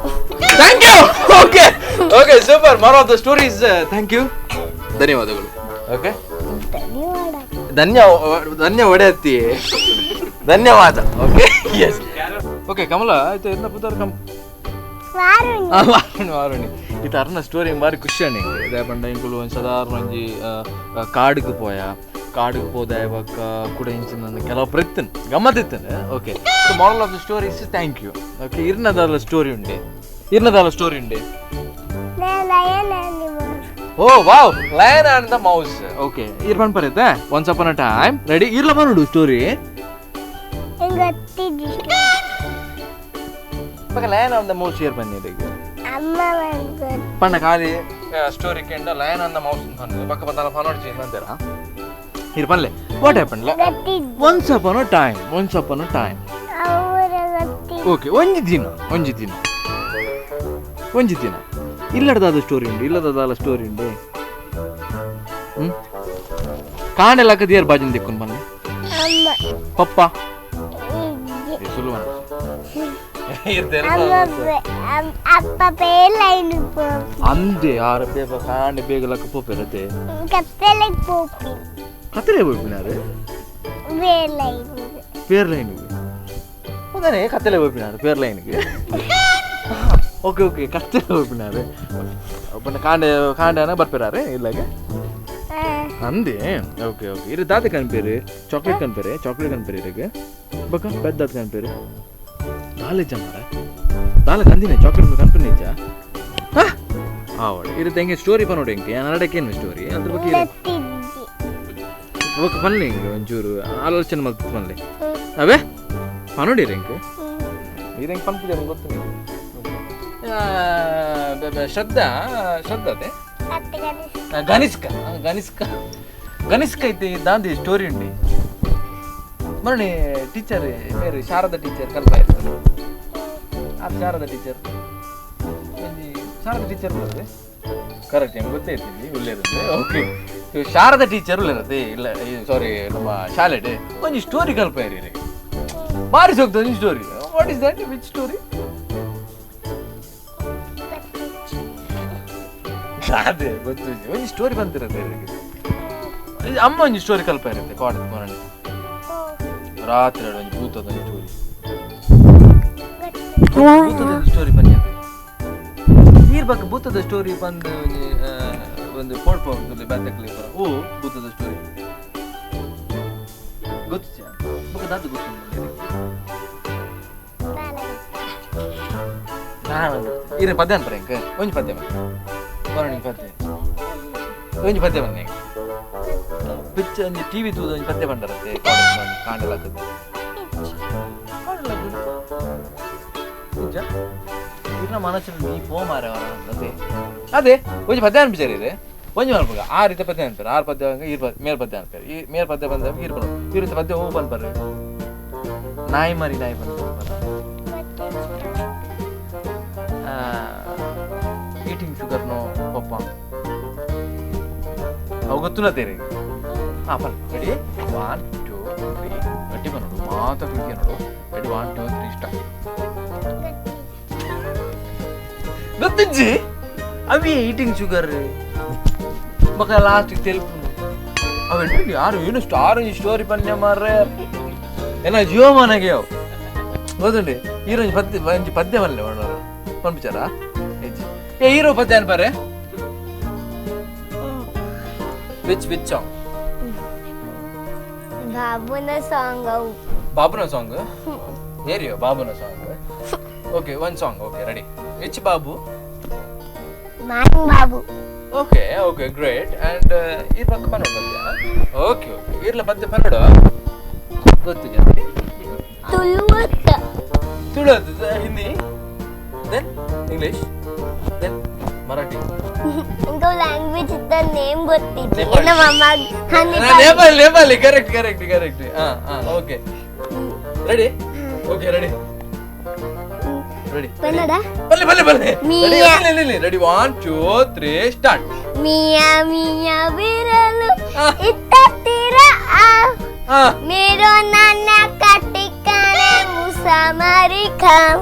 Okay, super. Moral of the story is thank you. ಧನ್ಯವಾದಗಳು. Okay. ಧನ್ಯವಾದ. Okay. Yes. Okay, ಕಮಲ ಆಯ್ತು ಎನ್ನ ಪುತ್ತಾರ ವಾರುಣಿ ಈ ತರನ story ಬಾರಿ ಖುಷಿ ಅಣ್ಣಿಂಗ್ ಇದೇ ಪಂಡ ಇಂಕುಲು ಒಂದು ಸಾಧಾರಣ ಒಂಜಿ ಕಾಡಿಗೆ ಹೋದ ಇವಾಗ ಕೂಡ ಇಂಚಿನ ಕೆಲವು ಪ್ರಯತ್ನ ಗಮ್ಮತ್ತಿತ್ತನೆ. Okay, so moral of the story is thank you. Okay, ಇರ್ನದಾಲ ಸ್ಟೋರಿ ಉಂಡೆ oh wow, lion and the mouse. Okay, ಇರ್ಬಂಡ್ ಬರುತ್ತೆ once upon a time. Ready ಇರ್ಲ ಬಂದು story lion and the mouse ಇಯರ್ ಬಂದಿದೆ ಪಂಡ ಖಾಲಿ ಸ್ಟೋರಿ ಕೆಂಡ ಲಯನ್ ಅಂಡ್ ದ ಮೌಸ್ ಪಕ್ಕ ಪತ್ತಾನ ಫಾನೋಡ್ ಚೇಂಜ್ ಅಂತಾರ ಇರ್ ಪನ್ಲೆ what happen once upon a time. Okay, ಒಂಜಿ ದಿನ ಇಲ್ಲದಾದ ಸ್ಟೋರಿ ಉಂಡು ಕಾಂಡೆಲ್ಲ ದಿಯರ್ ಬಾಜಿನ ದಿಕ್ಕುನ್ ಬನ್ನಿ ಪಪ್ಪ ಸುಲುವನ್ ಅಂದೆ ಆರ ಬೇಗ ಕಾಂಡೆ ಬೇಗ ಲಕ್ಕ ಪೋಪಿರತ್ತೆ ಕತ್ತಲೆ పోయినారు పేర్ లైన్కి అదే కత్తెలే పోయినారు పేర్ లైన్కి. ఓకే కత్తెలే పోయినారు కాండ ಬರ್ಪಿರಾರೆ ಇಲ್ಲಾಗೆ ಅಂದೆ. ఓకే ఇరు దాత కనిపేరు చాక్లెట్ కనిపేరు ఇరಗೆ బక పెద్ద దాత కనిపేరు దాలేజ మర దాల కందినే చాక్లెಟ್ ಕನಿಪೇನಿಜ ಆವಡ ಇರು ತೆಂಗೆ ಸ್ಟೋರಿ ಪನೋಡೆ ಇಂಕೆ ನಡಕೇನು ಸ್ಟೋರಿ ಅದ್ರ ಬಗ್ಗೆ ಓಕೆ ಬನ್ನಿ ಹಿಂಗೆ ಒಂಚೂರು ಆಲೋಚನೆ ಮಾಡ್ತು ಬನ್ನಿ ಅವೇ ಪನೋಡಿರಿ ಇಂಕೆ ಇದು ಹೆಂಗೆ ಪನ್ಪುಜ ಗೊತ್ತು ಶ್ರದ್ಧಾ ಅದೇ ಗನಿಸ್ಕ ಐತೆ ದಾಂದಿ ಸ್ಟೋರಿ ಉಂಡಿ ಮರಣಿ ಟೀಚರ್ ಮೇರೆ ಶಾರದಾ ಟೀಚರ್ ಕಲ್ಪ ಇರ್ತದೆ ಅದು ಶಾರದಾ ಟೀಚರ್ ಬರ್ತದೆ ಕರೆಕ್ಟ್ ಹೆಂಗೆ ಗೊತ್ತೇ ಇರ್ತೀನಿ ಒಳ್ಳೆಯದಂತೆ ಓಕೆ ಶಾರದಾ ಟೀಚರ್ ಒಳ್ಳೆಯರತ್ತೆ ಇಲ್ಲ ಸಾರಿ ನಮ್ಮ ಶಾಲೆಡೆ ಒಂದು ಸ್ಟೋರಿ ಕಲ್ಪ ಇರಿ ಬಾರಿಸಿ ಹೋಗ್ತದೆ ಒಂದು story what is that which story ಅದೇ ಗೊತ್ತು ಒಂದು ಸ್ಟೋರಿ ಬಂತಿರುತ್ತೆ ಅಮ್ಮ ಒಂದು ಸ್ಟೋರಿ ಕಲ್ಪ ಇರುತ್ತೆ ಕಾಡ್ ಮರಣ ರಾತ್ರಿ ಒಂದು ಭೂತದ ಸ್ಟೋರಿ ಬನ್ನಿ ನೀರ್ ಬಗ್ಗೆ ಭೂತದ ಸ್ಟೋರಿ ಬಂದು ಒಂದು ಫೋಟೋ ಬ್ಯಾತಕ್ಲಿ ಓ ಭೂತದ ಸ್ಟೋರಿ ಗೊತ್ತು ಅದು ಗೊತ್ತು ಇರ ಪದ್ಯ ಅನ್ಪರ ಹೆಂಗ ಒಂಜಿ ಪದ್ಯ ಬನ್ನಿ ಒಂಜಿ ಪದ್ಯ ಬನ್ನಿ ಪಿಚ್ಚ ಒಂಜಿ ಟಿವಿ ತೂದ ಒಂಜಿ ಪದ್ಯ ಬಂಡರತ್ತೆ ಕಾಂಡಲಾಕದ್ದು ಇನ್ನ ಮನಸ್ಸಿನ ನೀ ಪೋ ಮಾರೆ ಅದೇ ಒಂಜಿ ಪದ್ಯ ಅನ್ಪಿಚಾರಿದೆ ಒಂಜಿ ಮಲ್ಪಗ ಆ ರೀತಿ ಪದ್ಯ ಅನ್ಪಾರೆ 6 ಪದ್ಯ ಮೇಲ್ ಪದ್ಯ ಅನ್ಪಾರೆ ಈ ಮೇಲ್ ಪದ್ಯ ಬಂದಾಗ ಇರ್ಬೋದು ಈ ರೀತಿ ಪದ್ಯ ಹೂ ಬಂದ್ಬರ್ರಿ ನಾಯಿ ಬಂದ ಈಟಿಂಗ್ ಶುಗರ್ನೋ ಪಪ್ಪ ಅವು ಗೊತ್ತಿಲ್ಲ ತೇರಿ ಹಾಂ ಬನ್ನಿ ರೆಡಿ 1 2 3 ಗಟ್ಟಿ ನೋಡು ಮಾತಾಡ್ಲಿಕ್ಕೆ ನೋಡು ರೆಡಿ 1 2 3 ಸ್ಟಾರ್ಟ್ ಗೊತ್ತಿಜ್ಜಿ ಅವಿ ಈಟಿಂಗ್ ಶುಗರ್ ಮಗ ಲಾಸ್ಟಿಗೆ ತೆಲುಪು ಅವೆಂಟು ಯಾರು ಏನು ಸ್ಟೋರಿ ಪನ್ಯ ಮಾರ್ರೆ ಏನ ಜೀವ ಮನೆಗೆ ಅವು ಗೊತ್ತುಂಡಿ ಹೀರೋ ಒಂಜಿ ಪದ್ಯ ಬನ್ನಿ ಪಂಪಿಚಾರ ಏ ಹೀರೋ ಪದ್ಯ ಅನ್ಪಾರೆ ವಿಚ್ ಸಾಂಗ್ ಬಾಬುನ ಸಾಂಗ್ ಹೇರಿಯೋ ಬಾಬುನ song okay one song okay ready which Babu Babu okay okay great and ಈ ಪಕ್ಕ ಪನ್ನಡ ಪದ್ಯ ಓಕೆ ಓಕೆ ಇರ್ಲ ಪದ್ಯ ಪನ್ನಡ ಗೊತ್ತು Tulu Hindi then English then Marathi ಇಂಕೋ ಲ್ಯಾಂಗ್ವೇಜ್ ಇದ್ದ ನೇಮ್ ಗೊತ್ತಿತ್ತು Nepali correct okay ready okay ready Kannada ಬಲ್ಲೆ ರೆಡಿ 1 2 3 ಸ್ಟಾರ್ಟ್ ಮಿಯಾ ಮಿಯಾ ಬಿರಲು ಇತ್ತರ मेरो नाना काटिकाने मुसामारी खाम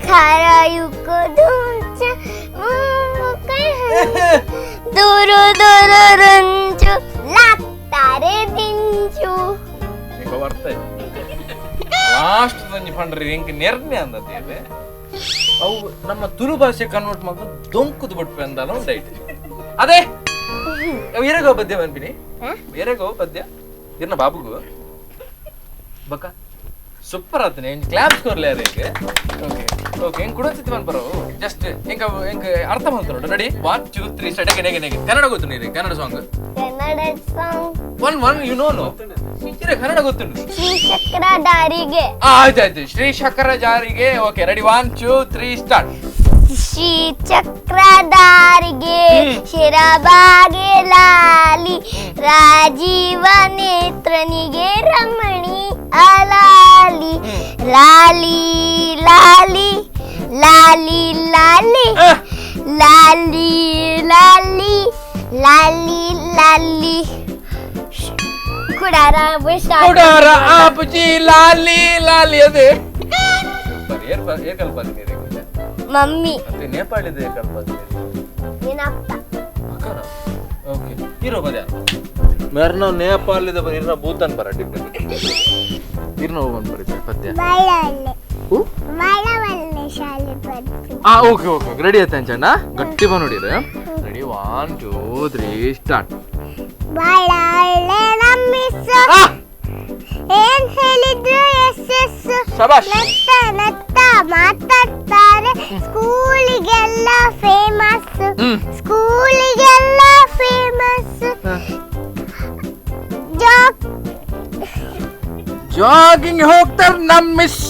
खारायुको दुंच दूरू दूरू रुंचु लात्तारे दिंचु ಈಗ ಬರ್ತೈ ಲಾಸ್ಟ್ ಒಂಜಿ ಪಂಡ್ರಿ ಇಂಕ ನೆರ್ನೆ ಅಂದದೇವೆ ಅವು ನಮ್ಮ ತುಳು ಭಾಷೆ ಕನ್ವರ್ಟ್ ಮಾಡ್ಕೊಂಡು ದೊಂಕುದು ಬಿಟ್ಪೆ ಅಂದಲ್ಲ ಉಂಟೈಟ್ ಅದೇ ಬೇರೆಗೋ ಪದ್ಯ ಬಂದ್ಬಿನಿ ಬೇರೆಗೋ ಪದ್ಯ ಇರ್ನ ಬಾಬುಗು ಬಕ್ಕ ಸೂಪರ್ ಆತನೆ ಕ್ಲಾಪ್ಸ್ ಕೊರ್ಲೆ ಅದಕ್ಕೆ ಓಕೆ ಓಕೆ ಹೆಂಗ್ ಕೊಡೋತಿತ್ತು ಬರೋ ಜಸ್ಟ್ ಹೆಂಗ ಅರ್ಥ ಮಾಡ್ತಾರೆ ನೋಡಿ ರೆಡಿ 1 2 3 ಸ್ಟಾರ್ಟ್ ನೆಗೆ ಕನ್ನಡ ಗೊತ್ತು ನೀರಿ Kannada song one you know Kannada ಗೊತ್ತುಂಟು ಶ್ರೀ ಚಕ್ರ ದಾರಿಗೆ ಆಯ್ತಾಯ್ತು ಶ್ರೀ ಚಕ್ರ ಜಾರಿಗೆ ಓಕೆ ರೆಡಿ 1 2 3 ಸ್ಟಾರ್ಟ್ ಶ್ರೀ ಚಕ್ರಧಾರಿಗೆ ಶಿರಬಾಗೆ ಲಾಲಿ ರಾಜೀವ ನೇತ್ರನಿಗೆ ರಮಣಿ ಅಲಾಲಿ ಲಾಲಿ ಲಾಲಿ ಲಾಲಿ ಲಾಲಿ ಲಾಲಿ ಲಾಲಿ ಲಾಲಿ ಲಾಲಿ ಕುಡಾರ ಆಪುಜಿ ಲಾಲಿ ಲಾಲಿ ಅದೇ ಏಕಲ್ ಬಂದಿರಿ ಮಮ್ಮಿ ಮತ್ತೆ ನೇಪಾಳಿದೆ ಕಲ್ಪದೆ ಏನಪ್ಪ ಅಕ್ಕನ ಓಕೆ ಹೀರೋ ಬದ್ಯ ಮೇರ್ನ ನೇಪಾಳಿದ ಇರ್ನ ಭೂತಾನ್ ಬರ ಡಿಫರೆಂಟ್ ಇರ್ನ ಹೋಗನ್ ಬರೀತೆ ಪದ್ಯ ಮಳವಳ್ಳಿ ಶಾಲೆ ಪದ್ಯ ಓಕೆ ರೆಡಿ ಆಯ್ತು ಅಂಚಣ್ಣ ಗಟ್ಟಿ ಬಾ ನೋಡಿದ್ರೆ ರೆಡಿ 1 2 3 ಸ್ಟಾರ್ಟ್ ಬಾಳಳ್ಳೆ ನಮ್ಮಿಸ ಏನ್ ಹೇಳಿದ್ರು ಎಸ್ ಶಬಾಷ್ ನತ್ತ ಮಾತಾಡ್ತಾರೆ ಸ್ಕೂಲಿಗೆಲ್ಲ ಫೇಮಸ್ ಜಾಗಿಂಗ್ ಹೋಗ್ತಾರೆ ನಮ್ಮ ಮಿಸ್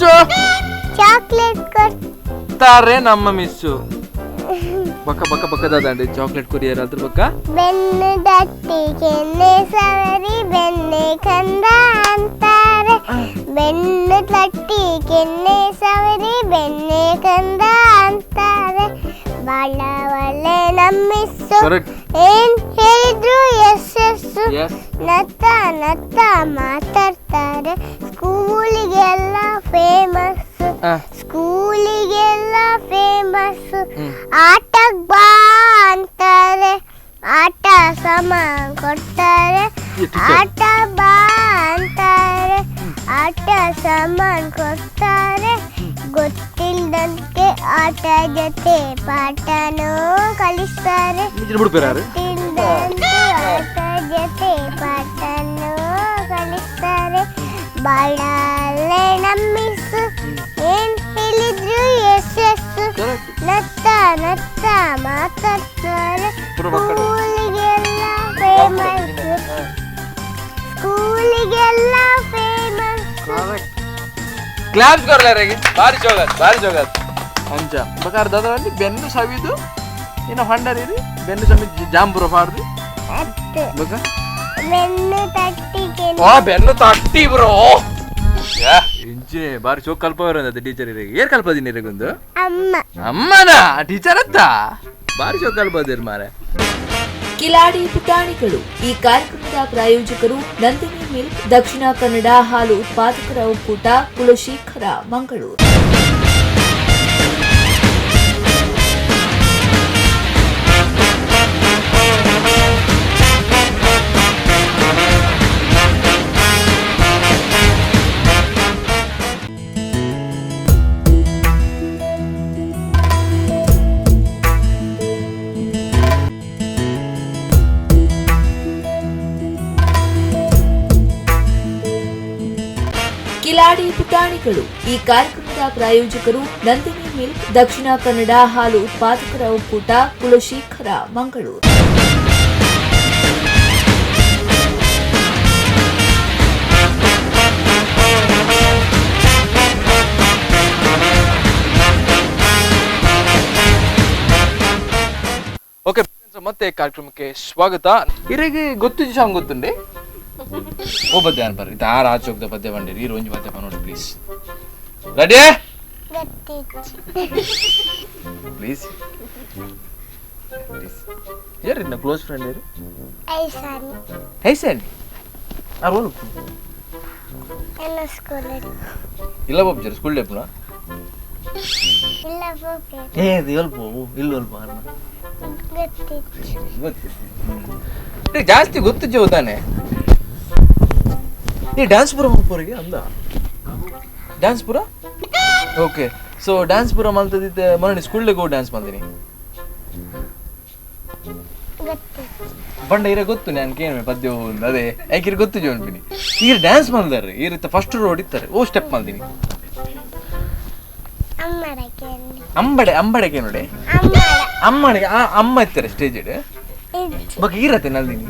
ಚಾಕ್ಲೇಟ್ ಕೊಡ್ತಾರೆ ನಮ್ಮ ಮಿಸ್ಸು. ಬಕ್ಕ ಬಕ್ಕ ಬಕ್ಕದಂಡಿ ಚಾಕ್ಲೇಟ್ ಕೊರಿಯರ್ ಅದ್ರ ಬಕ್ಕ ಬೆನ್ನು ದಟ್ಟಿ ಕೆನ್ನೆ ಸವರಿ ಬೆನ್ನೆ ಕಂದ ಅಂತಾರೆ. ಬೆನ್ನು ತಟ್ಟಿ ಕೆನ್ನೆ ಸವರಿ ಬೆನ್ನೆ ಕಂದ ಅಂತಾರೆ. ಬಾಳ ಒಳ್ಳೆ ನಮ್ಮಿಸ್ಸು ಏನ್ ಹೇಳಿದ್ರು ಎಸ್ಸು. ನತ್ತ ನತ್ತ ಮಾತಾಡ್ತಾರೆ. ಸ್ಕೂಲಿಗೆಲ್ಲ ಫೇಮಸ್. ಸ್ಕೂಲಿಗೆಲ್ಲ ಫೇಮಸ್. ಆಟಕ್ ಬಾ ಅಂತಾರೆ. ಆಟ ಸಾಮಾನ್ ಕೊಡ್ತಾರೆ. ಆಟ ಬಾ ಅಂತಾರೆ. ಆಟ ಸಾಮಾನ್ ಕೊಡ್ತಾರೆ. ಗೊತ್ತಿಲ್ದಂತೆ ಆಟ ಜೊತೆ ಪಾಠನೂ ಕಲಿಸ್ತಾರೆ. ಗೊತ್ತಿಲ್ದಂತೆ ಆಟ ಜೊತೆ ಪಾಠನೂ ಕಲಿಸ್ತಾರೆ. ಬಾಳಲೆ ನಮ್ಮಿಸ್ಸು ಏನ್ ಹೇಳಿದ್ರು ಎಸ್ಸು. ನತ್ತ ನತ್ತ ಮಾತಾಡ್ತಾರೆ. ಸ್ಕೂಲಿಗೆಲ್ಲ ಫೇಮಸ್. ಸ್ಕೂಲಿಗೆಲ್ಲ ಫೇಮಸ್. ಕ್ಲಾಪ್ಸ್ ಕೊರ್ಲಾರಿಗೆ ಬಾರಿ ಜೋಗತ್ ಅಂಚ ಬಕಾರ ದಾದಲ್ಲಿ ಬೆನ್ನು ಸವಿದು ಇನ್ನು ಹೊಂಡರಿರಿ ಬೆನ್ನು ಸವಿ ಜಾಂಬುರ ಪಾಡ್ದು ಬಕ ಬೆನ್ನು ತಟ್ಟಿ ಬ್ರೋ ಇಂಚೆ ಬಾರಿ ಚೋಕ್ ಕಲ್ಪವರ ಟೀಚರ್ ಇರಿಗೆ ಏರ್ ಕಲ್ಪದಿನಿ ಇರಿಗೊಂದು ಅಮ್ಮನ ಟೀಚರ್ ಅತ್ತ ಬಾರಿ ಚೋಕ್ ಕಲ್ಪದಿರ್ ಮಾರೆ. ಕಿಲಾಡಿ ಪುಟಾಣಿಗಳು ಈ ಕಾರ್ಯಕ್ರಮದ ಪ್ರಾಯೋಜಕರು ನಂದಿನಿ ಮಿಲ್ಕ್, ದಕ್ಷಿಣ ಕನ್ನಡ ಹಾಲು ಉತ್ಪಾದಕರ ಒಕ್ಕೂಟ, ಕುಲಶೇಖರ, ಮಂಗಳೂರು. ಕಿಲಾಡಿ ಪುಟಾಣಿಗಳು ಈ ಕಾರ್ಯಕ್ರಮದ ಪ್ರಾಯೋಜಕರು ನಂದಿನಿ ಮಿಲ್ಕ್, ದಕ್ಷಿಣ ಕನ್ನಡ ಹಾಲು ಉತ್ಪಾದಕರ ಒಕ್ಕೂಟ, ಕುಲಶೇಖರ, ಮಂಗಳೂರು. ಓಕೆ ಮತ್ತೆ ಕಾರ್ಯಕ್ರಮಕ್ಕೆ ಸ್ವಾಗತ. ಇರಿಗೆ ಗೊತ್ತು ಸಾಂಗ್ ಗೊತ್ತುಂಡೆ ಓ ಪದ್ಯ ಬರ್ರಿ ತಾರ ಆಚೆ ಹೋಗ್ದ ಪದ್ಯ ಬಂದಿರಿ ಈ ರೋಂಜಿ ಪದ್ಯ ನೋಡಿ ಪ್ಲೀಸ್. ರೆಡಿ ಪ್ಲೀಸ್ ಯಾರು ನಾ ಕ್ಲೋಸ್ ಫ್ರೆಂಡ್ ಯಾರು ಐಸಾನಿ ಆ ರೋಲ್ ಇಲ್ಲ ಹೋಗ್ತಾರೆ ಸ್ಕೂಲ್ ಡೇಪ್ನ ಏ ಇಲ್ಪ ಇಲ್ಲಲ್ಪ ಜಾಸ್ತಿ ಗೊತ್ತು ಜೋ ತಾನೆ ಈ ಡ್ಯಾನ್ಸ್ ಪುರ ಹೋಗ್ಬೋರಿಗೆ ಅಂದ ಡ್ಯಾನ್ಸ್ ಪುರ ಓಕೆ. ಸೊ ಡ್ಯಾನ್ಸ್ ಪುರ ಮಲ್ತದಿದ್ದೆ ಮೊನ್ನೆ ಸ್ಕೂಲ್ಗೆ ಹೋಗಿ ಡ್ಯಾನ್ಸ್ ಮಾಡ್ತೀನಿ ಬಂಡ ಇರ ಗೊತ್ತು ನಾನು ಕೇಳ ಪದ್ಯ ಅದೇ ಯಾಕೆ ಗೊತ್ತು ಜೋನ್ಬಿನಿ ಈಗ ಡ್ಯಾನ್ಸ್ ಮಾಡ್ದಾರೆ ಈ ರೀತಿ ಫಸ್ಟ್ ರೋಡ್ ಇರ್ತಾರೆ ಓ ಸ್ಟೆಪ್ ಮಾಡ್ತೀನಿ ಅಂಬಡಕೆ ನೋಡಿ ಅಮ್ಮನಿಗೆ ಅಮ್ಮ ಇರ್ತಾರೆ ಸ್ಟೇಜ್ ಬಗ್ ಇರತ್ತೆ ನಲ್ದಿನಿ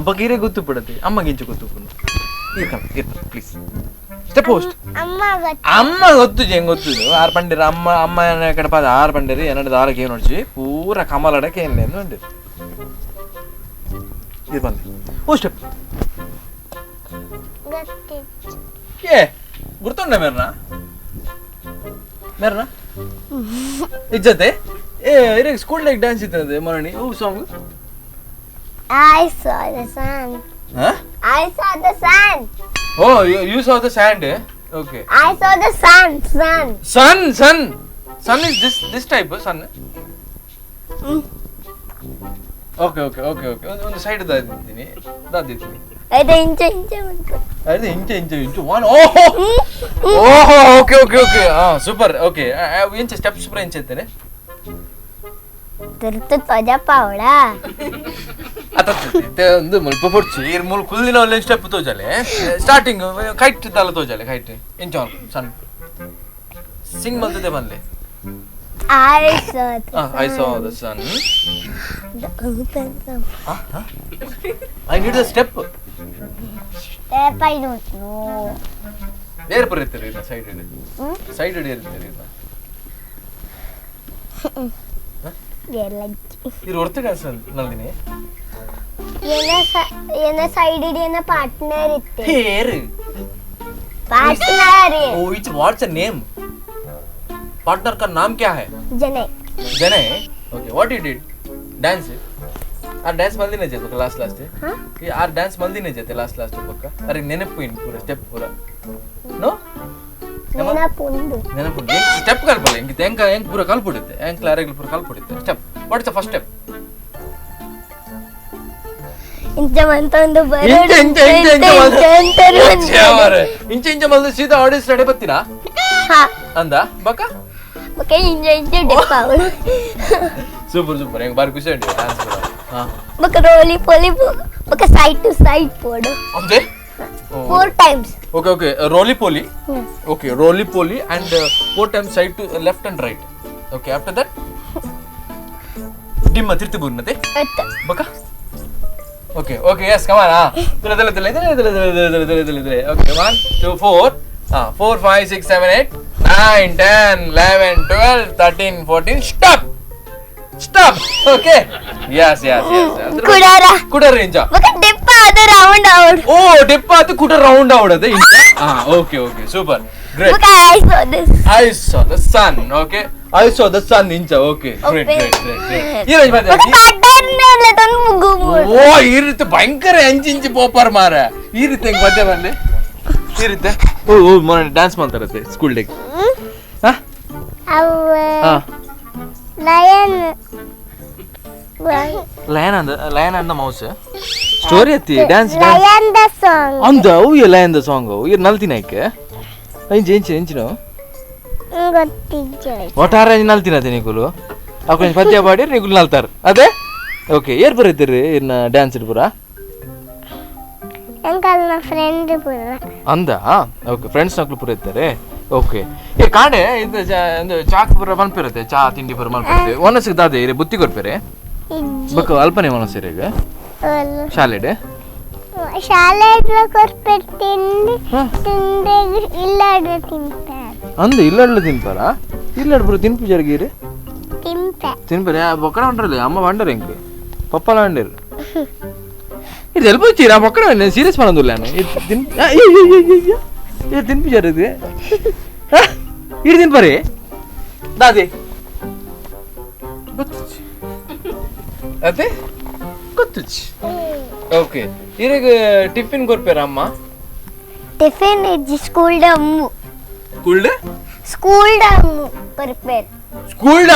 ಬಗ್ ಇರೇ ಗೊತ್ತು ಬಿಡತ್ತೆ ಅಮ್ಮಗೆ ಇಂಚು ಗೊತ್ತು ಪ್ಲೀಸ್ ಸ್ಟೆಪ್ ಹೋಸ್ಟ್ ಅಮ್ಮ ಗೊತ್ತು ಹೆಂಗ್ ಗೊತ್ತು ಆರು ಪಂಡಿರ ಅಮ್ಮ ಅಮ್ಮ ಕಡೆ ಪಾದ ಆರು ಪಂಡಿರಿ ಎನ್ನಡ ದಾರಕ್ಕೆ ಏನು ನೋಡ್ಸಿ ಪೂರ ಕಮಲಡಕ್ಕೆ ಏನಿಲ್ಲ ಎಂದು ಇದು ಬಂದು ಓ ಸ್ಟೆಪ್ ಏ ಗುರ್ತುಂಡ ಮೇರ್ನಾ ಇಜ್ಜತೆ ಏ ಇರ ಸ್ಕೂಲ್ ಲೈಕ್ ಡ್ಯಾನ್ಸ್ ಇರ್ತದೆ ಮೊನ್ನೆ ಓ song I saw the sun. Huh? I saw the sun. Oh, you saw the sand? Okay. I saw the sun. Sun is this type of sun? Okay. On the side of that ಇದ್ದೀನಿ. ಅದು ಇಂಚೆ one. Oh, okay. Super. Okay. ಇಂಚೆ steps ಪುರ ಇಂಚೆ ಇರ್ತೇನೆ. ತುರ್ತು ತೊಜ ಪಾವಡ आता ಒಂದು ಮುಲ್ಪ ಪೊರ್ಚಿ ಇರ್ ಮುಲ್ ಕುಲ್ದಿನ ಒಳ್ಳೆ ಸ್ಟೆಪ್ ತೋಜಲೆ ಸ್ಟಾರ್ಟಿಂಗ್ ಕೈಟ್ ತಲ ತೋಜಲೆ ಕೈಟ್ ಎಂಜಾಯ್ ಸನ್ ಸಿಂಗ್ ಮಲ್ತದೆ ಬಂದೆ I saw the sun. I need a step. Step I don't know. ಏರ್ ಬರೀತೀರಿ ಇಲ್ಲ ಸೈಡ್ ಇಡಿ ಸೈಡ್ ಇಡಿ ಇರ್ತೀರಿ ಇಲ್ಲ ಇದು ಹೊರತು ಕೆಲಸ ನಲ್ಲಿನಿ ಏನ ಸೈಡ್ ಇಡಿಯನ ಪಾರ್ಟ್ನರ್ ಇತ್ತೆ ಹೇರ್ partner oh it's what's a name partner का नाम क्या है जने जने okay what you did dance आ डांस मल्दी नहीं जेतो लास्ट हां ये आ डांस मल्दी नहीं जेते लास्ट पक्का अरे नेनपोइन पूरा स्टेप पूरा नो ನೆನಪುಂಡು ಸ್ಟೆಪ್ ಕಲ್ಪಲ್ಲ ಹೆಂಗಿತ್ತು ಹೆಂಗ್ ಪೂರ ಕಲ್ಪುಡುತ್ತೆ ಹೆಂಗ್ ಕ್ಲಾರಾಗಿ ಪೂರ ಕಲ್ಪುಡುತ್ತೆ step what is the first step ಇಂಚ ಮಂತೊಂದು ಇಂಚ ಮಲ್ದು ಸೀದಾ ಆಡಿಯನ್ಸ್ ನಡೆ ಬತ್ತಿನ ಅಂದ ಬಕ ಇಂಚ ಡಿಪ್ಪ ಸೂಪರ್ ಹೆಂಗ್ ಬಾರಿ ಖುಷಿ ಉಂಟು ಡ್ಯಾನ್ಸ್ ಕೂಡ ಬಕ ರೋಲಿ ಪೋಲಿ ಬಕ ಸೈಡ್ ಟು ಸೈಡ್ ಪೋಡು ಅಂದೆ 4 times okay roly poly okay roly poly and 4 times side to left and right okay after that dimma tirti burnate baka okay yes come on dile okay 1 2 4 4 5 6 7 8 9 10 11 12 13 14 stop okay yes kudara inja baka dippa adu round out oh dippa adu kuda round out adu inja okay super great baka I saw the sun okay I saw the sun inja okay great baka pattern ton mugu oh ee rite bhayankara enji popar mara ee rite heng badde balle ee rite oh mone dance ಮಾಡ್ತಾರತ್ತೆ school day lion and the mouse story ati dance lion the song anda lion the song ir naltina ikke enchino ಗೊತ್ತಿಲ್ಲ ಒಟ್ಟಾರೆ ನಲ್ತಿನತೆ ನಿಕುಲು ಅಕೊಂಚ ಪದ್ಯ ಪಾಡಿ ನಿಕುಲು ನಲ್ತಾರ ಅದೇ okay air ಬರೀತೀರಿ ಇನ್ನ dance ಇಡ್ಪುರ uncle ನನ್ನ friend ಪುರ ಅಂದ ಓಕೆ ಫ್ರೆಂಡ್ಸ್ ನಕ್ಲು ಪುರ ಇರ್ತಾರೆ ಓಕೆ ಏ ಕಾಂಡೆ ಇದು ಚಾಕ್ ಪುರ ಮಲ್ಪಿರುತ್ತೆ ಚಾ ತಿಂಡಿ ಪುರ ಮಲ್ಪಿರುತ್ತೆ ಒನಸಿಗೆ ದಾದೆ ಇರೆ ಬುತ್ತಿ ಕೊಡ್ಪೇರೆ ಬಕ ಅಲ್ಪನೆ ಮನಸ್ಸಿರ ಈಗ ಶಾಲೆಡೆ ಶಾಲೆಡ್ಲ ಕೊರ್ಪೆರ್ ತಿಂಡಿ ಇಲ್ಲಾಡ್ಲ ತಿಂತಾರೆ ಅಂದ ಇಲ್ಲಾಡ್ಲ ತಿನ್ಪಾರ ಇಲ್ಲಾಡ್ ಪುರ ತಿನ್ಪು ಜರಗಿರಿ ತಿನ್ಪೇರೆ ಬೊಕ್ಕಡ ಹೊಂಡ್ರಲ್ಲ ಅಮ್ಮ వండరు ఇంక పప్పలా వండారు ఇది వెళ్ళిపోవచ్చు నా పక్కన నేను సీరియస్ పనందులే ఇది తినిపించారు ఇది ఇది తినిపరి దాది అదే ಗೊತ್ತುಚ್ಚಿ ಓಕೆ ಇರಗ ಟಿಫಿನ್ ಕೊರ್ಪೇರ ಅಮ್ಮ ಟಿಫಿನ್ ಇಜ್ಜಿ ಸ್ಕೂಲ್ ಅಮ್ಮು ಸ್ಕೂಲ್ ಅಮ್ಮು ಕೊರ್ಪೇರ್ ಸ್ಕೂಲ್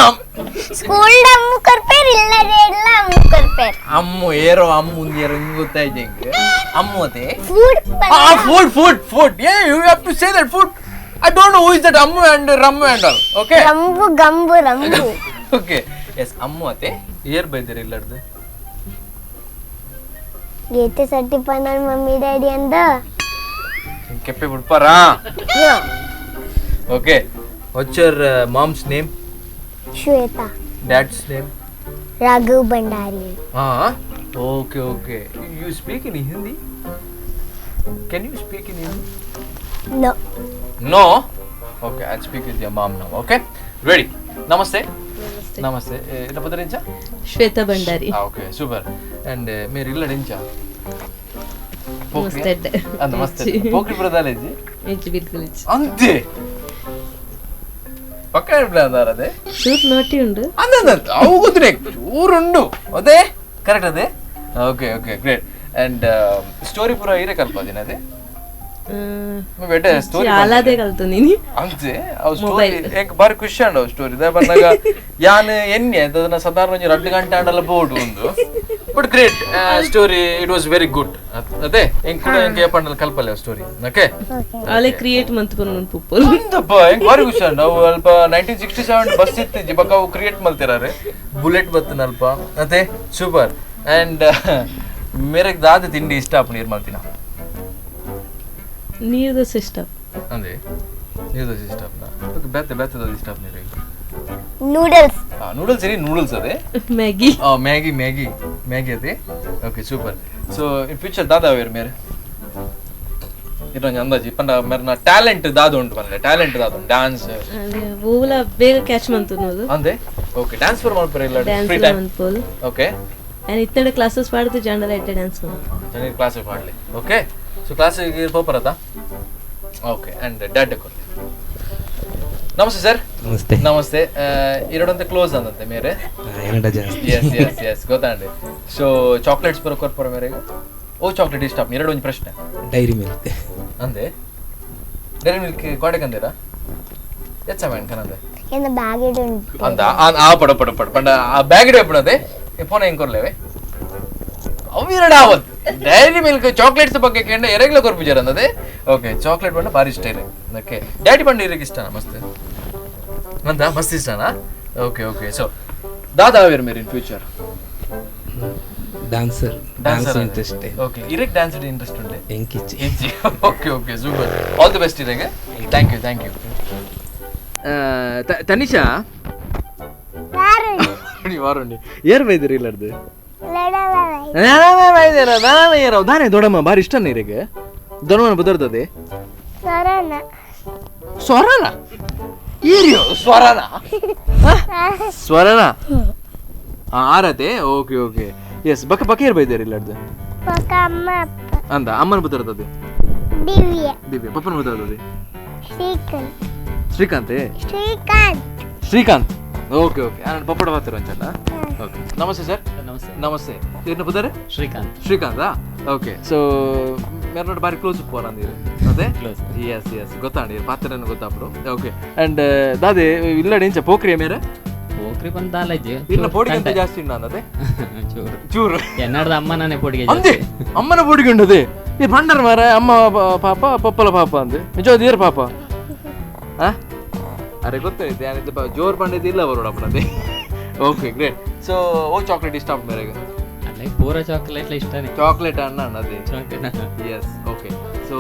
ಅಮ್ಮು ಕೊರ್ಪೇರ್ ಇಲ್ಲ ಅಮ್ಮು ಕೊರ್ಪೇರ್ ಅಮ್ಮು ಏರೋ ಅಮ್ಮು ಏರೋ ಹಿಂಗ್ ಗೊತ್ತಾಯ್ತು ಹೆಂಗೆ ಅಮ್ಮು ಅದೇ food yeah you have to say that food I don't know who is that ammu and rammu and all okay rambu okay yes ammu ate year ಬೈದರೆ ಇಲ್ಲಡ್ದು Gita ಸಟ್ಟಿ ಪನ್ನಲ್ mummy daddy ಅಂದ ಕೆಪ್ಪೆ ಬಿಡ್ಪಾರಾ okay what's your mom's name Shweta dad's name raghu bandari okay you speak in Hindi can you speak in Hindi no okay I'll speak with your mom now okay ready namaste ina padarincha Shweta Bhandari okay super and mere illadincha ನಮಸ್ತೆ pokri pradaleji ಇಂಚು ಬಿಲ್ಕುಲಿಚ್ ante ಪಕ್ಕ plan ಅದೇ shoot ನೋಟಿ ಉಂಡು ಅಂದ ಅವು ಗೊತ್ತಿರೇ ಚೂರುಂಡು ಅದೇ correct ಅದೇ okay great and story ಪೂರ ಇರೇ ಕಲ್ಪದಿನ ಅದೇ ಬೇಟೆ ಸ್ಟೋರಿ ಆಲಾದೆ ಕಲ್ತು ನೀನು ಅಂತೆ ಅವು ಸ್ಟೋರಿ ಏಕ ಬಾರಿ ಖುಷಿ ಅಂಡ ಅವು ಸ್ಟೋರಿ ದ ಬಂದಾಗ ಯಾನ್ ಎನ್ನೆ ಅದನ್ನ ಸಾಧಾರಣ 2 ಗಂಟೆ ಆಡಲ್ಲ ಬೋರ್ಡ್ ಒಂದು but great story it was very good ಅದೇ ಹೆಂಗ್ ಕೂಡ ಹೆಂಗೆ ಪಂಡಲ್ ಕಲ್ಪಲ್ಲ ಸ್ಟೋರಿ ಓಕೆ ಆಲೆ ಕ್ರಿಯೇಟ್ ಮಂತ್ ಕೊನು ಪುಪ್ಪಲ್ ಅಂತಪ್ಪ ಹೆಂಗ್ ಬಾರಿ ಖುಷಿ ಅಂಡ ಅವು ಅಲ್ಪ 1967 ಬಸ್ ಇತ್ತು ಜಿಬಕ ಅವು ಕ್ರಿಯೇಟ್ ಮಾಡ್ತಿರಾರೆ ಬುಲೆಟ್ ಬತ್ತನ ಅಲ್ಪ ಅದೇ ಸೂಪರ್ ಅಂಡ್ ಮೇರೆಗೆ ದಾದ ತಿಂಡಿ ಇಷ್ಟ ಅಪ್ಪ ನೀರ್ ಮಾಡ್ತೀನ ನೀರ್ ದೋಸೆ ಇಷ್ಟ ಅಂದೆ ನೀರ್ ದೋಸೆ ಇಷ್ಟ ಅಪ್ಪ ಬೇತೆ ದೋಸೆ ಇಷ್ಟ ಅಪ್ಪ ನೀರಿಗೆ ನೂಡಲ್ಸ್ ಏನಿ ನೂಡಲ್ಸ್ ಅದೇ ಮ್ಯಾಗಿ ಅದೇ okay super so in future ದಾದಾ ವೇರ್ ಮೇರೆ ಇನ್ನೊಂದು ಅಂದಾಜು ಪಂಡ ಮೇರ್ನ ಟ್ಯಾಲೆಂಟ್ ದಾದು ಉಂಟು ಪಂಡ ಟ್ಯಾಲೆಂಟ್ ದಾದು ಡ್ಯಾನ್ಸ್ ಅದೇ ಊಲ ಬೇಗ ಕ್ಯಾಚ್ ಮಂತುನೋದು ಅಂದೆ ಓಕೆ ಡ್ಯಾನ್ಸ್ ಫಾರ್ ಮಾಡ್ತಾರೆ ಇಲ್ಲ ಡ್ಯಾನ್ಸ್ ಫ್ರೀ ಟೈಮ್ ಮಂತ್ಪೋಲು ಓಕೆ ನಾನು ಇತ್ತಡೆ ಕ್ಲಾಸಸ್ ಪಾಡ್ದು ಜಂಡಲ ಇಟ್ಟೆ ಡ್ಯಾನ್ಸ್ ನನಗೆ ಕ್ಲಾಸ್ ಮಾಡಲಿ ಓಕೆ ಸೊ ಕ್ಲಾಸಿಗೆ ಪೋಪರತ ಓಕೆ ಅಂಡ್ ಡ್ಯಾಡ್ ಕೊಡಿ ನಮಸ್ತೆ ಸರ್ ನಮಸ್ತೆ ನಮಸ್ತೆ ಎರಡಂತೆ ಕ್ಲೋಸ್ ಅಂದಂತೆ ಮೇರೆ ಏನಡ ಜಾಸ್ತಿ ಎಸ್ ಎಸ್ ಎಸ್ ಗೊತ್ತಾಂಡಿ ಸೊ ಚಾಕ್ಲೇಟ್ಸ್ ಬರೋ ಕೊರ್ಪರ ಮೇರೆಗೆ ಓ ಚಾಕ್ಲೇಟ್ ಇಷ್ಟ ಎರಡು ಒಂದು ಪ್ರಶ್ನೆ ಡೈರಿ ಮಿಲ್ಕ್ ಅಂದೆ ಡೈರಿ ಮಿಲ್ಕ್ ಕೊಡೆಕಂದಿರಾ ಎಚ್ಚ ಮ್ಯಾನ್ ಕನಂದೆ in the bag it ಉಂಟು ಅಂತ ಆ ಪಡ ಪಡ ಪಡ ಪಂಡ ಆ ಬ್ಯಾಗ್ ಇಡೇ ಪಡದೆ ಫೋನ್ ಹೆಂಗ್ ಕೊರ್ಲೇವೆ ಅವಿರಡ ಅವತ್ ಡೈರಿ ಮಿಲ್ಕ್ ಚಾಕ್ಲೇಟ್ಸ್ ಬಗ್ಗೆ ಕೇಂದ್ರ ಎರೆಗ್ಲ ಕೊರ್ಪಿಜರ್ ಅಂದದೆ ಓಕೆ ಚಾಕ್ಲೇಟ್ ಬಂಡ ಭಾರಿ ಇಷ್ಟ ಇದೆ ಅದಕ್ಕೆ ಡ್ಯಾಡಿ ಬಂಡ ಇರಕ್ಕೆ ಇಷ್ಟನಾ ಮಸ್ತ್ ಅಂತ ಮಸ್ತ್ ಇಷ್ಟನಾ ಓಕೆ ಓಕೆ ಸೊ ದಾದಾ ಅವೇರ್ ಮೇರೆ in future dancer dance interest okay ಇರಕ್ಕೆ ಡ್ಯಾನ್ಸ್ ಇಂಟ್ರೆಸ್ಟ್ ಉಂಟೆ ಎಂಕಿಚ್ಚಿ okay okay super all the best ಇರಗೆ ಥ್ಯಾಂಕ್ ಯು ತನಿಷಾ ವಾರುಂಡಿ ಏರ್ ಬೈದಿರಿ ಇಲ್ಲಡ್ದು ದಾನೆ ದೊಡಮ್ಮ ಬಾರಿ ಇಷ್ಟ ನೀರಿಗೆ ದೊಡಮ್ಮನ ಬದರ್ತದೆ ಸರನ ಸ್ವರನ ಈರಿಯೋ ಸ್ವರನ ಸ್ವರನ ಆರತೆ ಓಕೆ ಓಕೆ ಎಸ್ ಬಕ್ಕ ಬಕ್ಕ ಏರ್ ಬೈದಿರಿ ಇಲ್ಲಡ್ದು ಪಕ್ಕ ಅಮ್ಮ ಅಪ್ಪ ಅಂದ ಅಮ್ಮನ ಬದರ್ತದೆ ದಿವ್ಯ ದಿವ್ಯ ಪಪ್ಪನ ಬದರ್ತದೆ ಶ್ರೀಕಾಂತ್ ಶ್ರೀಕಾಂತ್ ಶ್ರೀಕಾಂತ್ ಓಕೆ ಓಕೆ ನಾನು ಪಪ್ಪಡ ಬರ್ತೀರ ಅಂಚಲ್ಲ ಓಕೆ ನಮಸ್ತೆ ಸರ್ ನಮಸ್ತೆ ನಮಸ್ತೆ ಏನು ಬದ್ದಾರೆ ಶ್ರೀಕಾಂತ್ ಶ್ರೀಕಾಂತಾ ಓಕೆ ಸೊ ಮೇರ್ನೋಡ್ ಬಾರಿ ಕ್ಲೋಸ್ ಪೋರ್ ಅಂದಿರಿ ಅದೇ Close. ಎಸ್ ಎಸ್ ಗೊತ್ತಾಂಡಿ ಪಾತ್ರನ ಗೊತ್ತಾಪಡು ಓಕೆ ಅಂಡ್ ದಾದೆ ಇಲ್ಲಡೆ ಇಂಚ ಪೋಕ್ರಿಯ ಮೇರೆ ಹೋಗ್ರಿ ಬಂದ ಅಲ್ಲಜ್ಜಿ ಇನ್ನ ಪೋಡಿಗೆ ಜಾಸ್ತಿ ಉಂಡ ಅನ್ನದೆ ಚೂರು ಚೂರು ಎನ್ನಡದ ಅಮ್ಮನೇ ಪೋಡಿಗೆ ಅಂದೆ ಅಮ್ಮನ ಪೋಡಿಗೆ ಉಂಡದೆ ಈ ಪಂಡರ ಮಾರ ಅಮ್ಮ ಪಾಪ ಪಪ್ಪಲ ಪಾಪ ಅಂದೆ ನಿಜವಾದ ಏರ್ ಪಾಪ ಆ ಅರೆ ಗೊತ್ತಾಯ್ತು ಯಾನಿದ್ದ ಜೋರ್ ಪಂಡಿದ್ದು ಇಲ್ಲ ಬರೋಡ ಅಪ್ಪನದೆ ಓಕೆ ಗ್ರೇಟ್ ಸೊ ಓ ಚಾಕ್ಲೇಟ್ ಇಷ್ಟ ಆಪ್ ಮೇರೆಗೆ ಅಲ್ಲೇ ಪೂರ ಚಾಕ್ಲೇಟ್ ಇಷ್ಟನೇ ಚಾಕ್ಲೇಟ್ ಅಣ್ಣ ಅದೇ ಚಾಕ್ಲೇಟ್ ಎಸ್ ಓಕೆ ಸೊ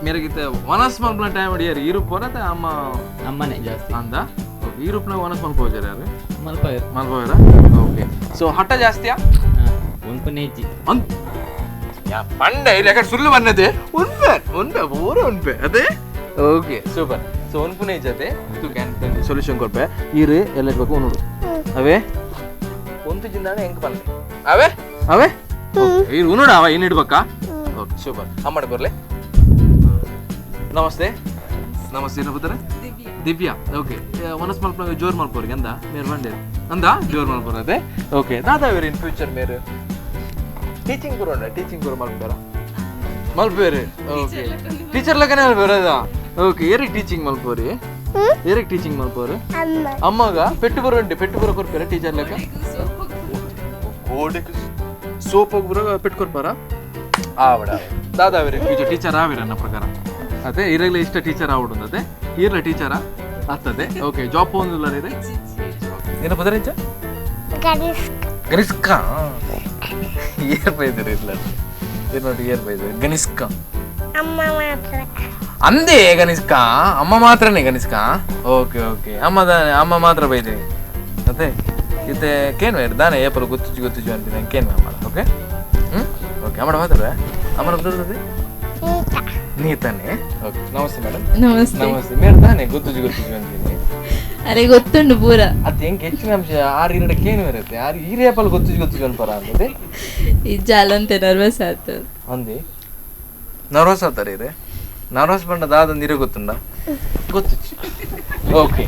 ಮೇರೆಗಿತ್ತ ವನಸ್ ಮಲ್ಪನ ಟೈಮ್ ಅಡಿಯಾರು ಈ ರೂಪ ಬರತ್ತೆ ಅಮ್ಮ ಅಮ್ಮನೇ ಜಾಸ್ತಿ ಅಂದ ಈ ರೂಪನ ವನಸ್ ಮಲ್ಪ ಹೋಗ್ಯಾರ ಯಾರು ಮಲ್ಪ ಮಲ್ಪೋಗ್ಯಾರ ಓಕೆ ಸೊ ಹಠ ಜಾಸ್ತಿಯಾ ಒಂದು ನೆಜ್ಜಿ ಅಂತ ಯಾ ಪಂಡ ಇಲ್ಲ ಯಾಕಂದ್ರೆ ಸುಳ್ಳು ಬನ್ನದೆ ಉನ್ಪೆ ಪೂರ ಉನ್ಪೆ ಅದೇ ಓಕೆ ಸೂಪರ್ ಸೊ ಉನ್ಪುನೇ ಜೊತೆ ತು ಕ್ಯಾನ್ ಸೊಲ್ಯೂಷನ್ ಕೊಡ್ಪೆ ಈರು ಎಲ್ಲ ಇಡ್ಬೇಕು ನೋಡು ಅವೇ ಒಂದು ಜಿಂದಾನೆ ಹೆಂಗ್ ಬಂದೆ ಅವೇ ಅವೇ ಈರು ಉನ್ನೋಡ ಅವ ಏನು ಇಡ್ಬೇಕಾ ಓಕೆ ಸೂಪರ್ ಅಮ್ಮಡ ಬರ್ಲೆ ನಮಸ್ತೆ ನಮಸ್ತೆ ಏನು ಬರ್ತಾರೆ ದಿವ್ಯಾ ಓಕೆ ವನಸ್ ಮಲ್ಪ ಜೋರ್ ಮಲ್ಪೋರಿಗೆ ಅಂದ ಮೇರ್ ಬಂದೆ ಅಂದ ಜೋರ್ ಮಲ್ಪೋರ್ ಅದೇ ಓಕೆ ದಾದಾ ಇವ್ರು ಇನ್ ಫ್ಯೂಚರ್ ಮೇರು ಟೀಚಿಂಗ್ ಬರೋಣ ಟೀಚಿಂಗ್ ಬರೋ ಮಲ್ಪಾರ ಮಲ್ಪೇರಿ ಓಕೆ ಟೀಚರ್ ಲಕ್ಕನೇ ಬರೋದಾ ಓಕೆ ಏರಿಗೆ ಟೀಚಿಂಗ್ ಮಲ್ಪೋರಿ ಏರಿಗೆ ಟೀಚಿಂಗ್ ಮಲ್ಪೋರು ಅಮ್ಮ ಅಮ್ಮಗ ಪೆಟ್ಟು ಬರೋ ಕೊಡ್ಪಾರ ಟೀಚರ್ ಲೆಕ್ಕ ಸೋಪ್ ಹೋಗಿ ಬರೋ ಪೆಟ್ಟು ಕೊಡ್ಪಾರ ಆವಡ ದಾದಾ ಅವರೇ ಫ್ಯೂಚರ್ ಟೀಚರ್ ಆವಿರ ನನ್ನ ಪ್ರಕಾರ ಅದೇ ಇರಲಿ ಇಷ್ಟ ಟೀಚರ್ ಆವಡು ಅದೇ ಇರ್ಲ ಟೀಚರ ಆಗ್ತದೆ ಓಕೆ ಜಾಬ್ ಹೋಗಿಲ್ಲ ರೀ ಏನಪ್ಪ ಬದರ ಇಂಚ ಗನಿಸ್ಕ ಏರ್ ಬೈದಿರಿ ಇಲ್ಲ ಏನು ನೋಡಿ ಏರ್ ಬೈದಿರಿ ಗನಿಸ್ಕ ಅಮ್ಮ ಮಾತ್ರ ಅಂದೇ ಗನಿಸ್ಕ ಅಮ್ಮ ಮಾತ್ರನೇ ಗನಿಸ್ಕ ಓಕೆ ಓಕೆ ಅಮ್ಮ ಮಾತ್ರ ಬೈದಿರಿ ಅದೇ ಇತ್ತೆ ಕೇನ್ ಬೇರೆ ದಾನೆ ಏಪಲು ಗೊತ್ತಿಜು ಅಂತೀನಿ ಕೇನ್ ಅಮ್ಮ ಓಕೆ ಓಕೆ ಅಮ್ಮ ಮಾತ್ರ ಅಮ್ಮನ ಬದಲದೆ ನೀತಾನೆ ಓಕೆ ನಮಸ್ತೆ ಮೇಡಮ್ ನಮಸ್ತೆ ನಮಸ್ತೆ ಮೇರೆ ತಾನೆ ಗೊತ್ತಿಜು ಅಂತೀನಿ ಅರೆ ಗೊತ್ತುಂಡು ಪೂರ ಅದು ಹೆಂಗೆ ಹೆಚ್ಚಿನ ಅಂಶ ಆರು ಇರಡಕ್ಕೆ ಏನು ಇರುತ್ತೆ ಆರು ಈ ರೇಪಲ್ಲಿ ಗೊತ್ತಿಜು ಅನ್ಪರ ಅಂತದೆ ಈ ಜಾಲಂತೆ ನರ್ವಸ್ ಆಯ್ತು ಅಂದಿ ನರ್ವಸ್ ಆಗ್ತಾರೆ ಇದೆ ನರ್ವಸ್ ಬಂಡ ದಾದ ನೀರೇ ಗೊತ್ತುಂಡ ಗೊತ್ತಿಚ್ಚು ಓಕೆ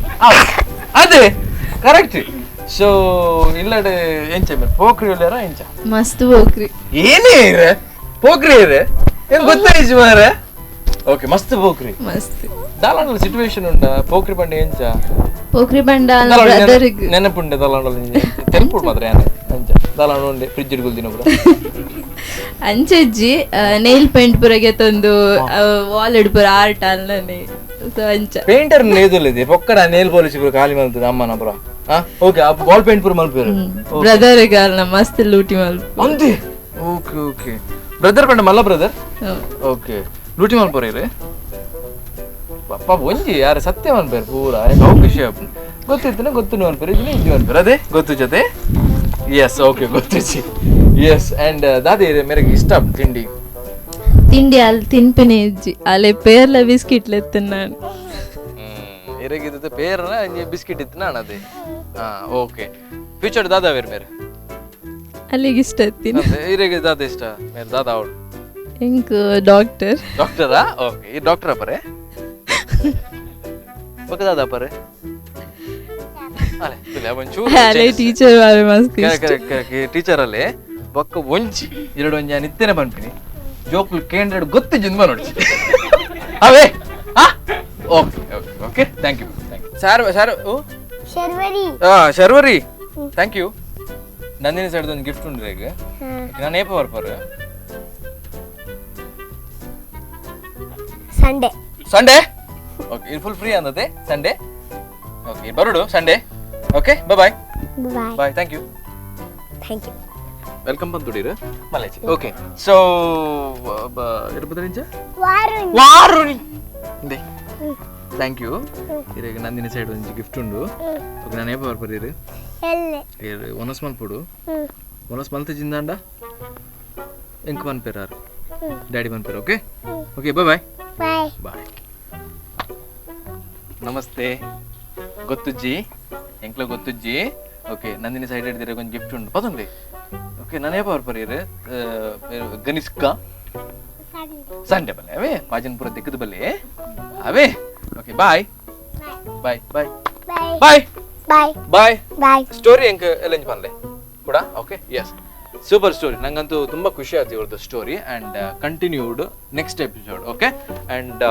ಅದೇ ಕರೆಕ್ಟ್ ಸೊ ಇಲ್ಲಡೆ ಎಂಚ ಮೇಲೆ ಪೋಖ್ರಿ ಒಳ್ಳೆಯರ ಎಂಚ ಮಸ್ತ್ ಹೋಗ್ರಿ ಏನೇ ಇರೆ ಪೋಖ್ರಿ ಇರೆ ಏನು ಗೊತ್ತಾಯ್ತು ಮಾರೆ ಓಕೆ ಮಸ್ತ್ ಪೋಖ್ರಿ ಮಸ್ತ್ ದಾಲಾಂಡಲ ಸಿಚುವೇಶನ್ ಉಂಡ ಪೋಖ್ರಿ ಬಂಡ ಎಂಚ ಪೋಖ್ರಿ ಬಂಡ ಬ್ರದರ್ಗ್ ನೆನಪುಂಡೆ ದಾಲಾಂಡಲ ತೆಲ್ಪುಡ್ ಮಾತ್ರ ಏನ ಎಂಚ ದಾಲಾಂಡ ಉಂಡೆ ಫ್ರಿಜ್ ಇಡ್ಕೊಳ್ತೀನಿ ಪುರ ಅಂಚಜ್ಜಿ ನೈಲ್ ಪೇಂಟ್ ಪುರಗೆ ತಂದು ವಾಲ್ ಇಡ್ಪುರ ಆರ್ಟ್ ಅಲ್ಲನೆ ಸೊ ಅಂಚ ಪೇಂಟರ್ ನೇದುಲಿದೆ ಪೊಕ್ಕಡ ನೇಲ್ ಪಾಲಿಶ್ ಪುರ ಖಾಲಿ ಮಲ್ತದೆ ಅಮ್ಮನ ಪುರ ಓಕೆ ಬಾಲ್ ಪೇಂಟ್ ಪುರ ಮಲ್ಪೇರು ಬ್ರದರ್ಗ್ ಅಲ್ಲ ಮಸ್ತ್ ಲೂಟಿ ಮಲ್ಪ ಅಂತೆ ಓಕೆ ಓಕೆ ಬ್ರದರ್ ಪಂಡ ಮಲ್ಲ ಬ್ರದರ್ ಓಕೆ ಲೂಟಿ ಮಲ್ಪುರ ಇರೆ ಪಪ್ಪ ಒಂಜಿ ಯಾರ ಸತ್ಯ ಮಲ್ಪೇರು ಪೂರ ವಿಷಯ ಗೊತ್ತಿತ್ತು ಗೊತ್ತು ಮಲ್ಪೇರು ಇದು ಇಂಜಿ ಮಲ್ಪೇರು ಅದೇ ಗೊತ್ತು ಜೊತೆ ಎಸ್ ಓಕೆ ಗೊತ್ತಿಚ್ಚಿ ಎಸ್ ಆ್ಯಂಡ್ ದಾದಿ ಮೇರೆಗೆ ಇಷ್ಟ ತಿಂಡಿ ತಿಂಡಿ ಅಲ್ಲಿ ತಿನ್ಪೆನೆ ಇಜ್ಜಿ ಅಲ್ಲೇ ಪೇರ್ಲ ಬಿಸ್ಕಿಟ್ಲ ಎತ್ತುನ್ನಾನು ಇರಗಿದ್ದು ಪೇರನ ಬಿಸ್ಕಿಟ್ ಇತ್ತು ನಾನು ಅದೇ ಓಕೆ ಫ್ಯೂಚರ್ ದಾದಾ ಬೇರೆ ಮೇರೆ ಅಲ್ಲಿಗೆ ಇಷ್ಟ ಎತ್ತೀನಿ ಇರಗೆ ದಾದ ಇಷ್ಟ ಮೇರೆ ದಾದಾ ಅವಳು ಎಂಕ್ ಡಾಕ್ಟರ್ ಡಾಕ್ಟರಾ ಓಕೆ ಈ ಡಾಕ್ಟರ್ ಪರೆ ಬಕ ದಾದಾ ಪರೆ ಅಲೆ ತುಲೆ ಒಂಚೂರು ಅಲ್ಲೇ ಟೀಚರ್ ಬಾರಿ ಮಸ್ತ್ ಇಷ್ಟ ಟೀಚರ್ ಅಲ್ಲಿ ಬೊಕ್ಕ ಒಂಚಿ ಎರಡು ಒಂಜಿ ನಿತ್ಯನೆ ಬಂದ್ಬಿನಿ ಜೋಕ್ಲು ಕೇಂದ್ರ ಗೊತ್ತು ಜಿಂದ ನೋಡಿ ಅವೇ okay okay okay thank you sir sir Sharvari Sharvari thank you Nandini side ಒಂದು ಗಿಫ್ಟ್ ಉಂಡ್ರೆ ಈಗ ನಾನು ಏಪ ಬರ್ಪಾರ ಸಂಡೇ ಸಂಡೇ ಓಕೆ ಇದು ಫುಲ್ ಫ್ರೀ ಅನ್ನದೆ ಸಂಡೇ ಓಕೆ ಬರುಡು Sunday okay bye bye bye thank you thank you welcome ಬಂದುಡೀರು ಮಲೇಜಿ ಓಕೆ ಸೊ ಇರ್ಬೋದ ವಾರುಣಿ ವಾರುಣಿ ಇಂದೆ ಥ್ಯಾಂಕ್ ಯು ಇರಗ ನಂದಿನಿ ಸೈಡ್ ಒಂದು ಗಿಫ್ಟ್ ಉಂಡು ಓಕೆ ನಾನು ಏಪ ಬರ್ಪರೀರು ಎಲ್ಲೆ ಒನಸ್ ಮಲ್ಪಡು ಒನಸ್ ಮಲ್ತ ಜಿಂದಾಂಡ ಎಂಕ್ ಮನ್ಪೇರಾರು daddy ಮನ್ಪೇರ okay okay bye bye bye ಬಾಯ್ ನಮಸ್ತೆ ಗೊತ್ತುಜ್ಜಿ ಎಂಕ್ಲ ಗೊತ್ತುಜ್ಜಿ ಓಕೆ ನಂದಿನಿ ಸೈಡ್ ಹಿಡಿದಿರ ಒಂದು ಗಿಫ್ಟ್ ಉಂಟು ಪತಂಗ್ರಿ ಓಕೆ ನಾನು ಏಪ ಬರ್ಪರೀರು ಗನಿಸ್ಕ ಸಂಡೆ ಬಲ್ಲೆ ಅವೇ ಪಾಜನ್ಪುರ ದಿಕ್ಕದ ಬಲ್ಲೆ ಅವೇ okay bye bye bye bye bye bye bye ಬಾಯ್ ಸ್ಟೋರಿ ಎಂಕ್ ಎಲೆಂಜ್ ಪನ್ಲೆ ಕೂಡ ಓಕೆ ಎಸ್ ಸೂಪರ್ ಸ್ಟೋರಿ ನಂಗಂತೂ ತುಂಬಾ ಖುಷಿ ಆಯ್ತು ಇವ್ರದ್ದು story and continued next episode okay and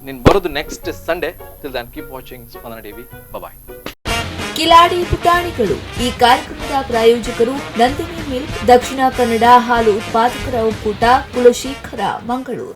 ನೀನು ಬರೋದು next Sunday till then keep watching Spandana TV bye ಕಿಲಾಡಿ ಪುಟಾಣಿಗಳು ಈ ಕಾರ್ಯಕ್ರಮದ ಪ್ರಾಯೋಜಕರು ನಂದಿನಿ ಮಿಲ್ಕ್, ದಕ್ಷಿಣ ಕನ್ನಡ ಹಾಲು ಉತ್ಪಾದಕರ ಒಕ್ಕೂಟ, ಕುಲಶೇಖರ, ಮಂಗಳೂರು.